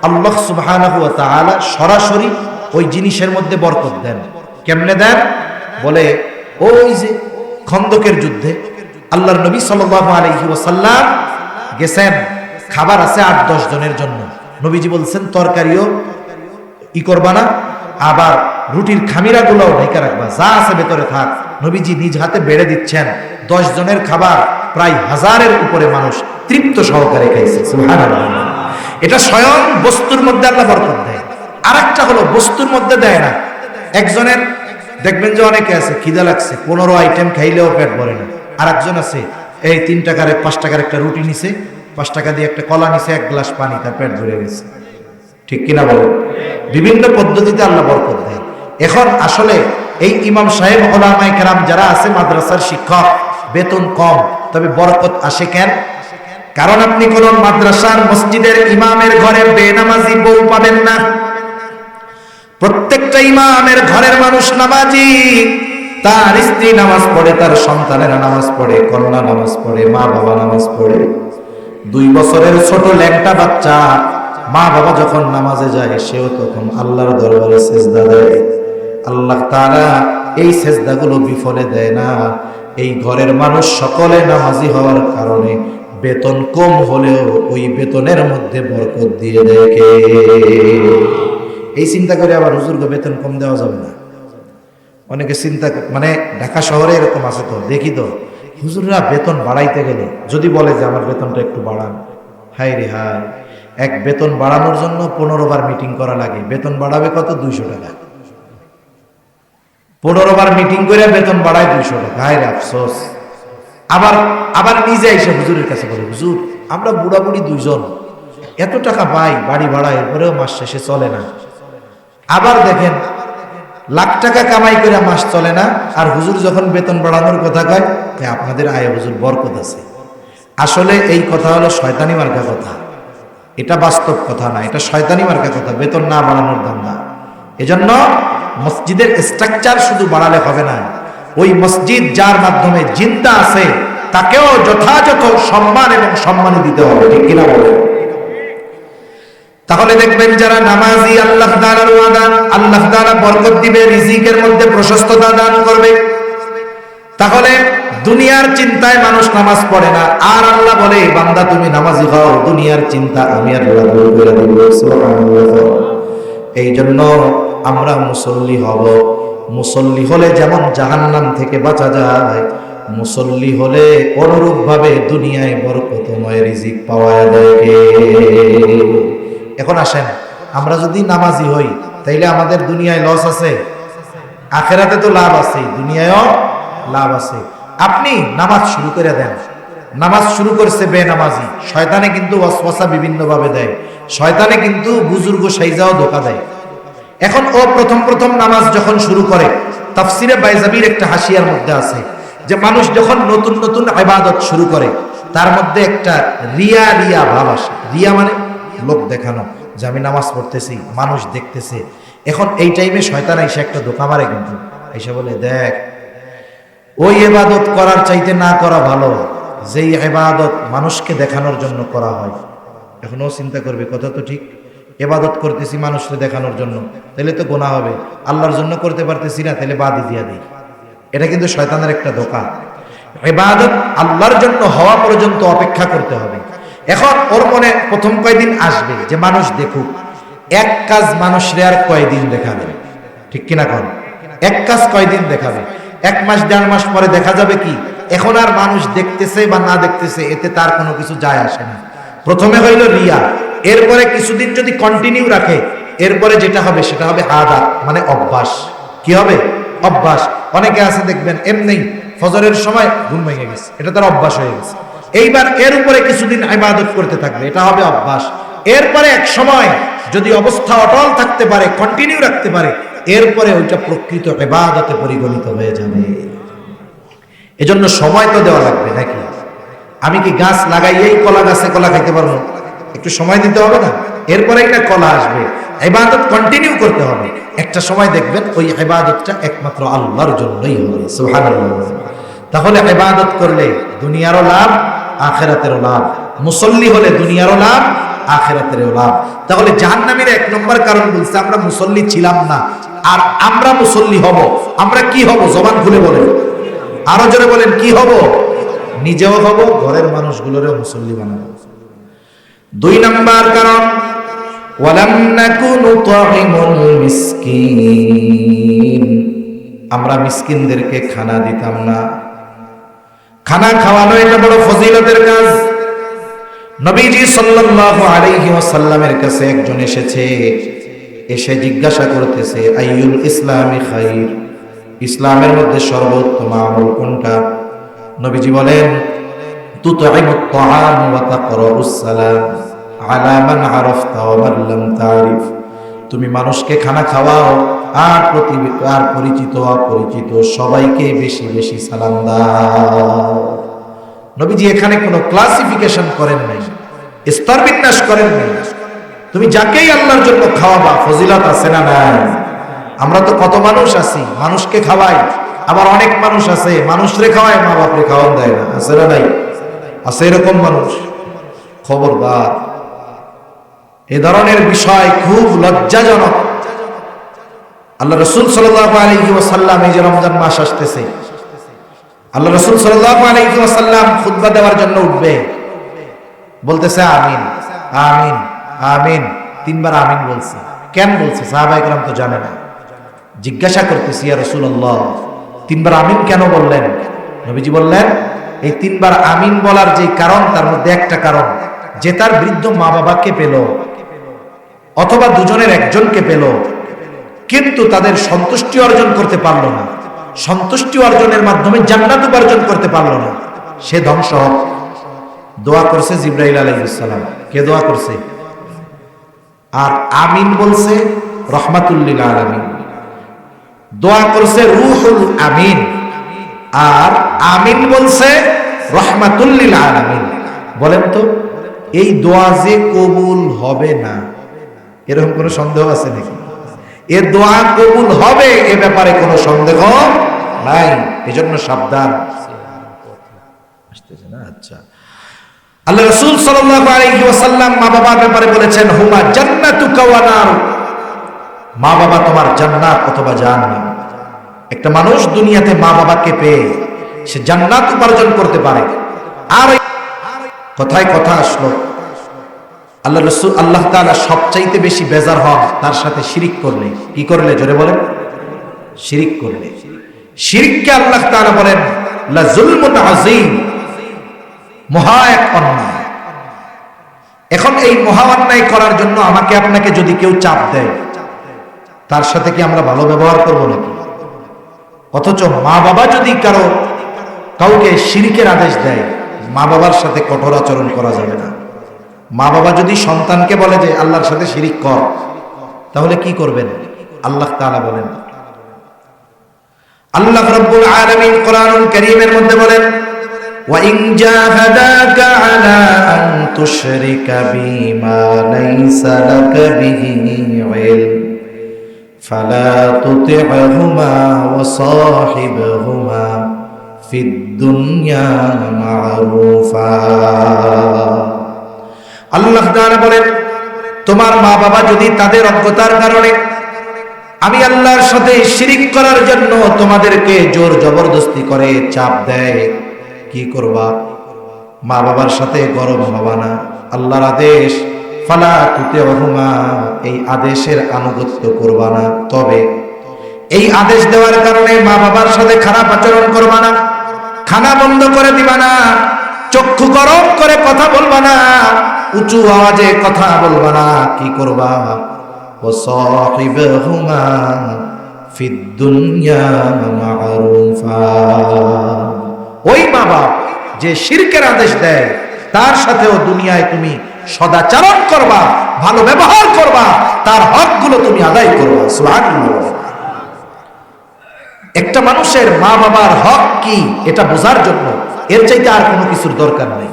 আল্লাহ সুবহানাহু ওয়া তাআলা সরাসরি ওই জিনিসের মধ্যে বরকত দেন। কেমনে দেন? বলে ওই যে খন্দকের যুদ্ধে আল্লাহর নবী সাল্লাল্লাহু আলাইহি ওয়াসাল্লাম গেছেন, খাবার আছে 8-10 জনের জন্য। নবীজি বলছেন তরকারিও করবা না, আবার রুটির খামিরাগুলোও ঢেকে রাখবা, যা আছে ভেতরে থাক। নবীজি নিজ হাতে বেড়ে দিচ্ছেন। 10 জনের খাবার প্রায় 1000-এর উপরে মানুষ তৃপ্ত সহকারে খাইছে। সুবহানাল্লাহ। এটা স্বয়ং বস্তুর মধ্যে আল্লাহ বরকত দেয়। আরেকটা হলো বস্তুর মধ্যে দেয় না। একজনের দেখবেন যে অনেকে আছে খিদা লাগছে, 15 আইটেম খাইলেও পেট ভরে না। আরেকজন আছে এই 3 টাকার 5 টাকার একটা রুটি নিছে, 5 টাকা দিয়ে একটা কলা নিছে, 1 গ্লাস পানি, তার পেট ভরে গেছে, ঠিক কিনা বলেন? বিভিন্ন পদ্ধতিতে আল্লাহ বরকত দেয়। এখন আসলে এই ইমাম সাহেব, ওলামায়ে কেরাম যারা আছে, মাদ্রাসার শিক্ষক, বেতন কম, তবে বরকত আসে কেন? কারণ আপনি কোন মাদ্রাসার মসজিদের ইমামের ঘরে বেনামাজি বউ পাবেন না। প্রত্যেকটা ইমামের ঘরের মানুষ নামাজি, তার স্ত্রী নামাজ পড়ে, তার সন্তানেরা নামাজ পড়ে, কন্যা নামাজ পড়ে, মা বাবা নামাজ পড়ে। 2 বছরের ছোট ল্যাংটা বাচ্চা মা বাবা যখন নামাজে যায়, সেও তখন আল্লাহর দরবারে সেজদা দেয়। আল্লাহ তাআলা এই সেজদাগুলো বিফলে দেয় না। এই ঘরের মানুষ সকলে নামাজি হওয়ার কারণে বেতন কম হলেও ওই বেতনের মধ্যে বরকত দিয়ে দেখে। এই চিন্তা করে আবার হুজুরকে বেতন কম দেওয়া যাবে না। অনেকে চিন্তা, মানে ঢাকা শহরে এরকম আছে তো, দেখি তো হুজুররা বেতন বাড়াইতে গেলে যদি বলে যে আমার বেতনটা একটু বাড়ান, হায় রে হায়, এক বেতন বাড়ানোর জন্য 15 বার মিটিং করা লাগে। বেতন বাড়াবে কত? 200 টাকা। 15 বার মিটিং করে বেতন বাড়ায় 200 টাকা। হায় রে আফসোস। আবার নিজে এসে হুজুরের কাছে বলে, হুজুর আমরা বুড়া বুড়ি 2 জন এত টাকা পাই বাড়ি ভাড়া, এরপরেও মাস শেষে চলে না। আবার দেখেন লাখ টাকা কামাই করে মাস চলে না, আর হুজুর যখন বেতন বাড়ানোর কথা কয়, আপনাদের আয় হুজুর বরকত আছে। আসলে এই কথা হলো শয়তানি মার্কা কথা, এটা বাস্তব কথা না, এটা শয়তানি মার্কা কথা, বেতন না বাড়ানোর ধান্দা। এজন্য মসজিদের স্ট্রাকচার শুধু বাড়ালে হবে না, ওই মসজিদ যার মাধ্যমে জিন্দা আছে তাকেও যথাযথ সম্মান এবং সম্মানী দিতে হবে, ঠিক কিনা বলেন? তাহলে দেখবেন যারা নামাজি, আল্লাহ তাআলার ওয়াদা, আল্লাহ তাআলা বরকত দিবে, রিজিকের মধ্যে প্রশস্ততা দান করবে। তাহলে দুনিয়ার চিন্তায় মানুষ নামাজ পড়ে না, আর আল্লাহ বলে বান্দা তুমি নামাজি হও, দুনিয়ার চিন্তা আমি আল্লাহ দূর করে দেব। সুবহানাল্লাহ। এই জন্য আমরা মুসল্লি হব। মুসল্লি হলে যেমন জাহান্নাম থেকে বাঁচা যায়, মুসল্লি হলে অনুরূপ ভাবে দুনিয়ায় বরকতময় রিজিক পাওয়া যায়। এখন আসেন, আমরা যদি নামাজি হই তাইলে আমাদের দুনিয়ায় লস আছে, আখেরাতে তো লাভ আছে, দুনিয়ায়ও লাভ আছে। আপনি নামাজ শুরু করে দেন, নামাজ শুরু করছে বেনামাজি, শয়তানে কিন্তু ওয়াসওয়াসা বিভিন্ন ভাবে দেয়, শয়তানে কিন্তু বুজুর্গ সাইজাও ধোঁকা দেয়। এখন ও প্রথম নামাজ যখন শুরু করে, তাফসিরে বাইজাবির একটা হাসিয়ার মধ্যে আছে যে মানুষ যখন নতুন নতুন ইবাদত শুরু করে তার মধ্যে একটা রিয়া রিয়া ভাব আসে। রিয়া মানে লোক দেখানো, যে আমি নামাজ পড়তেছি, মানুষ দেখতেছে। এখন এই টাইমে শয়তান এসে একটা ধোঁকা মারে, কিন্তু এসে বলে দেখ ওই ইবাদত করার চাইতে না করা ভালো, যেই ইবাদত মানুষকে দেখানোর জন্য করা হয়। এখনো চিন্তা করবে, কথা তো ঠিক, ইবাদত করতেছি মানুষকে দেখানোর জন্য, তাহলে তো গুনাহ হবে। আল্লাহর জন্য করতে পারতেছি না, তাহলে বাদই দিয়া দিই। এটা কিন্তু শয়তানের একটা ধোঁকা। ইবাদত আল্লাহর জন্য হওয়া পর্যন্ত অপেক্ষা করতে হবে। এখন ওর মনে প্রথম কয়দিন আসবে যে মানুষ দেখুক। এক কাজ মানুষরে আর কয়দিন দেখাবে, ঠিক কিনা কোন? এক কাজ কয়দিন দেখাবে? 1 মাস 1.5 মাস পরে দেখা যাবে কি এখন আর মানুষ দেখতেছে বা না দেখতেছে এতে তার কোনো কিছু যায় আসে না। প্রথমে হইল রিয়া, এরপরে কিছুদিন যদি কন্টিনিউ রাখে, এরপরে যেটা হবে সেটা হবে আদাত, মানে অভ্যাস। কি হবে? অভ্যাস। অনেকে আছে দেখবেন এমনি ফজরের সময় ঘুম ভেঙে গেছে, এটা তার অভ্যাস হয়ে গেছে। এইবার এর উপরে কিছুদিন ইবাদত করতে থাকবে, এটা হবে অভ্যাস। এরপরে এক সময় যদি অবস্থা অটল থাকতে পারে, কন্টিনিউ রাখতে পারে, এরপরে ওইটা প্রকৃত ইবাদতে পরিগণিত হয়ে যাবে। এজন্য সময় তো দেওয়া লাগবে নাকি? আমি কি গাছ লাগাইয়েই কলা গাছে কলা খাইতে পারবো? একটু সময় দিতে হবে না? এরপরেই না কলা আসবে। ইবাদত কন্টিনিউ করতে হবে। একটা সময় দেখবেন ওই ইবাদতটা একমাত্র আল্লাহর জন্যই হবে। সুবহানাল্লাহ। তাহলে ইবাদত করলে দুনিয়ারও লাভ, আখিরাতেরও লাভ। মুসল্লি হলে দুনিয়ারও লাভ, আখিরাতেরও লাভ। তাহলে জাহান্নামের 1 নম্বর কারণ বলছে আমরা মুসল্লি ছিলাম না, আর আমরা মুসল্লি হব। আমরা কি হব? জবান খুলে বলেন, আরো জোরে বলেন, কি হব? নিজেও হব, ঘরের মানুষগুলোরও মুসল্লি বানাবো। 2 নম্বর কারণ ওয়ালাম নাকুনু তুইমুল মিসকিন, আমরা মিসকিনদেরকে খানা দিতাম না। খানা খাওয়ানো এটা বড় ফজিলতের কাজ। নবীজি সাল্লাল্লাহু আলাইহি ওয়াসাল্লামের কাছে একজন এসেছে, এসে জিজ্ঞাসা করতেছে আইয়ুল ইসলামি খাইর, ইসলামের মধ্যে সর্বোত্তম আমল কোনটা? নবীজি বলেন তুতইমুত তাআম ওয়া তাকরাউস সালাম আলা মান আরাফতা ওয়া মান লাম তারিফ, তুমি মানুষকে খানা খাওয়াও, আর পরিচিত অপরিচিত সবাইকে বেশি বেশি সালাম দাও। নবীজি এখানে কোনো ক্লাসিফিকেশন করেন নাই, স্তর বিন্যাস করেন নাই। তুমি যাকেই আল্লাহর জন্য খাওয়াবা, ফজিলত আছে না নাই? আমরা তো কত মানুষ আছি মানুষকে খাওয়াই, আবার অনেক মানুষ আছে মানুষরে খাওয়ায় মা বাপরে খাওয়ান দেয় না, আছে না নাই? আছে এরকম মানুষ। খবরদার, এ ধরনের বিষয় খুব লজ্জাজনক। আল্লাহ রাসূল সাল্লাল্লাহু আলাইহি ওয়াসাল্লাম, এই যে রমজান মাস আসতেছে, আল্লাহ রাসূল সাল্লাল্লাহু আলাইহি ওয়াসাল্লাম খুতবা দেওয়ার জন্য উঠবে, বলতেছে আমিন আমিন আমিন, 3 বার আমিন বলছে। কেন বলছে? সাহাবায়ে কেরাম তো জানে না। জিজ্ঞাসা করতেছি ইয়া রাসূলুল্লাহ 3 বার আমিন কেন বললেন? নবীজি বললেন এই 3 বার আমিন বলার যে কারণ, তার মধ্যে একটা কারণ, যে তার বৃদ্ধ মা বাবাকে পেল অথবা দুজনের একজনকে পেল, কিন্তু তাদের সন্তুষ্টি অর্জন করতে পারলো না, সন্তুষ্টি অর্জনের মাধ্যমে জান্নাত উপার্জন করতে পারলো না, সে ধ্বংস হোক। দোয়া করছে জিবরাইল আলাইহিস সালাম। কে দোয়া করছে? আর আমিন বলছে রাহমাতুল লিল আলামিন। দোয়া করছে রূহুল আমিন, আর আমিন বলছে রাহমাতুল লিল আলামিন। বলেন তো এই দোয়া যে কবুল হবে না, এরকম কোনো সন্দেহ আছে নাকি? এ দোয়া কবুল হবে এ ব্যাপারে কোনো সন্দেহ নাই। এজন্য সাবধান। আসতেছে না? আচ্ছা। আল্লাহ রাসূল সাল্লাল্লাহু আলাইহি ওয়াসাল্লাম মা বাবার ব্যাপারে বলেছেন হুমা জান্নাতুকা ওয়া নার, মা বাবা তোমার জান্নাত অথবা জাহান্নাম। একটা মানুষ দুনিয়াতে মা বাবাকে পেয়ে সে জান্নাত উপার্জন করতে পারে। আর কথায় কথা আসলো, আল্লাহ রাসূল আল্লাহ তাআলা সবচাইতে বেশি বেজার হন তার সাথে শিরিক করলে। কি করলে? জোরে বলেন। শিরিক করলে। শিরিককে আল্লাহ তাআলা বলেন লা যুলমুন আযীম, মহা এক অন্যায়। এখন এই মহা অন্যায় করার জন্য আমাকে আপনাকে যদি কেউ চাপ দেয়, তার সাথে কি আমরা ভালো ব্যবহার করব নাকি? অথচ মা বাবা যদি কাউকে শিরিকের আদেশ দেয়, মা বাবার সাথে কঠোর আচরণ করা যাবে না। মা বাবা যদি সন্তানকে বলে যে আল্লাহর সাথে শিরিক কর, তাহলে কি করবেন? আল্লাহ তাআলা বলেন, আল্লাহ রাব্বুল আলামিন কোরআনুল কারীমের মধ্যে বলেন ওয়া ইন জাহাদাকা আলা আন তুশরিকা বিমা লাইসা লাকা বিহি ইলম ফালা তুতি'হুমা ওয়া সাহিবহুমা ফিদ দুনিয়া মারুফা। আল্লাহ তাআলা বলেন, তোমার মা বাবা যদি তাদের অজ্ঞতার কারণে আমি আল্লাহর সাথে শিরিক করার জন্য তোমাদেরকে জোর জবরদস্তি করে চাপ দেয়, কি করবা? মা বাবার সাথে গরম হবা না। আল্লাহর আদেশ, ফালা তুতিউহুমা, এই আদেশের আনুগত্য করবা না। তবে এই আদেশ দেওয়ার কারণে মা বাবার সাথে খারাপ আচরণ করবা না, খানা বন্ধ করে দিবা না, চক্ষু গরম করে কথা বলবা না, উঁচু আওয়াজে কথা বলবা না। কি করবা? ওয়াসাহিবহুমা ফিদ দুনিয়া মারুফা। ওই মা বাপ যে শিরকের আদেশ দেয় তার সাথেও দুনিয়ায় তুমি সদাচরণ করবা, ভালো ব্যবহার করবা, তার হকগুলো তুমি আদায় করবা। সুবহানাল্লাহ। একটা মানুষের মা বাবার হক কি এটা বোঝার জন্য এর চাইতে আর কোনো কিছুর দরকার নেই।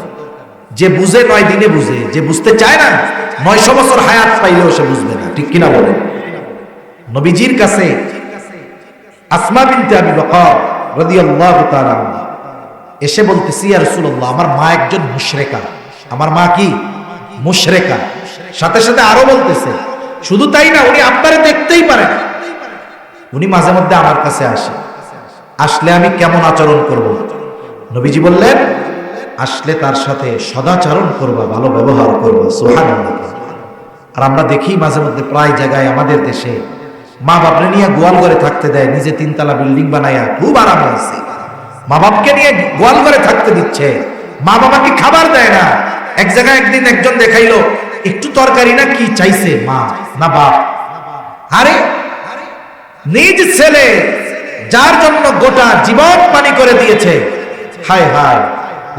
যে বুঝে 9 দিনে বুঝে, যে বুঝতে চায় না 900 বছর হায়াত পাইলেও সে বুঝবে না। ঠিক কিনা বলেন? নবীজির কাছে আসমা বিনতে আবি বকর রাদিয়াল্লাহু তাআলা এসে বলতেছি, ইয়া রাসূলুল্লাহ, আমার মা একজন মুশরিকা। আমার মা কি? মুশরিকা। সাথে সাথে আরো বলতেছে, শুধু তাই না, উনি আপনারে দেখতেই পারে না। উনি মাঝে মধ্যে আমার কাছে আসে, আসলে আমি কেমন আচরণ করব? নবীজি বললেন, আসলে তার সাথে সদাচরণ করবা, ভালো ব্যবহার করবা। সুবহানাল্লাহ। আর আমরা দেখি মাঝে মধ্যে প্রায় জায়গায় আমাদের দেশে মা বাপরে নিয়ে গোয়াল ঘরে থাকতে দেয়, নিজে 3 তলা বিল্ডিং বানায়া খুব আরাম হয়েছে, মা বাপকে নিয়ে গোয়াল ঘরে থাকতে দিচ্ছে, মা বাবাকে খাবার দেয় না। এক জায়গায় একদিন একজন দেখাইলো, একটু তরকারি না কি চাইছে, মা না বাপ। আরে নিজ ছেলে যার জন্য গোটা জীবন পানি করে দিয়েছে, হায় হায়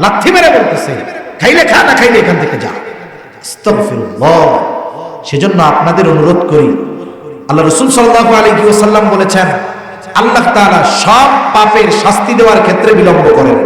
লাথি মেরে বলতেছে, খাইলে খা, না খাইলে এখান থেকে যা। আস্তাগফিরুল্লাহ। সেজন্য আপনাদের অনুরোধ করি, আল্লাহ রাসূল সাল্লাল্লাহু আলাইহি ওয়াসাল্লাম বলেছেন, আল্লাহ তাআলা সব পাপের শাস্তি দেওয়ার ক্ষেত্রে বিলম্ব করেন।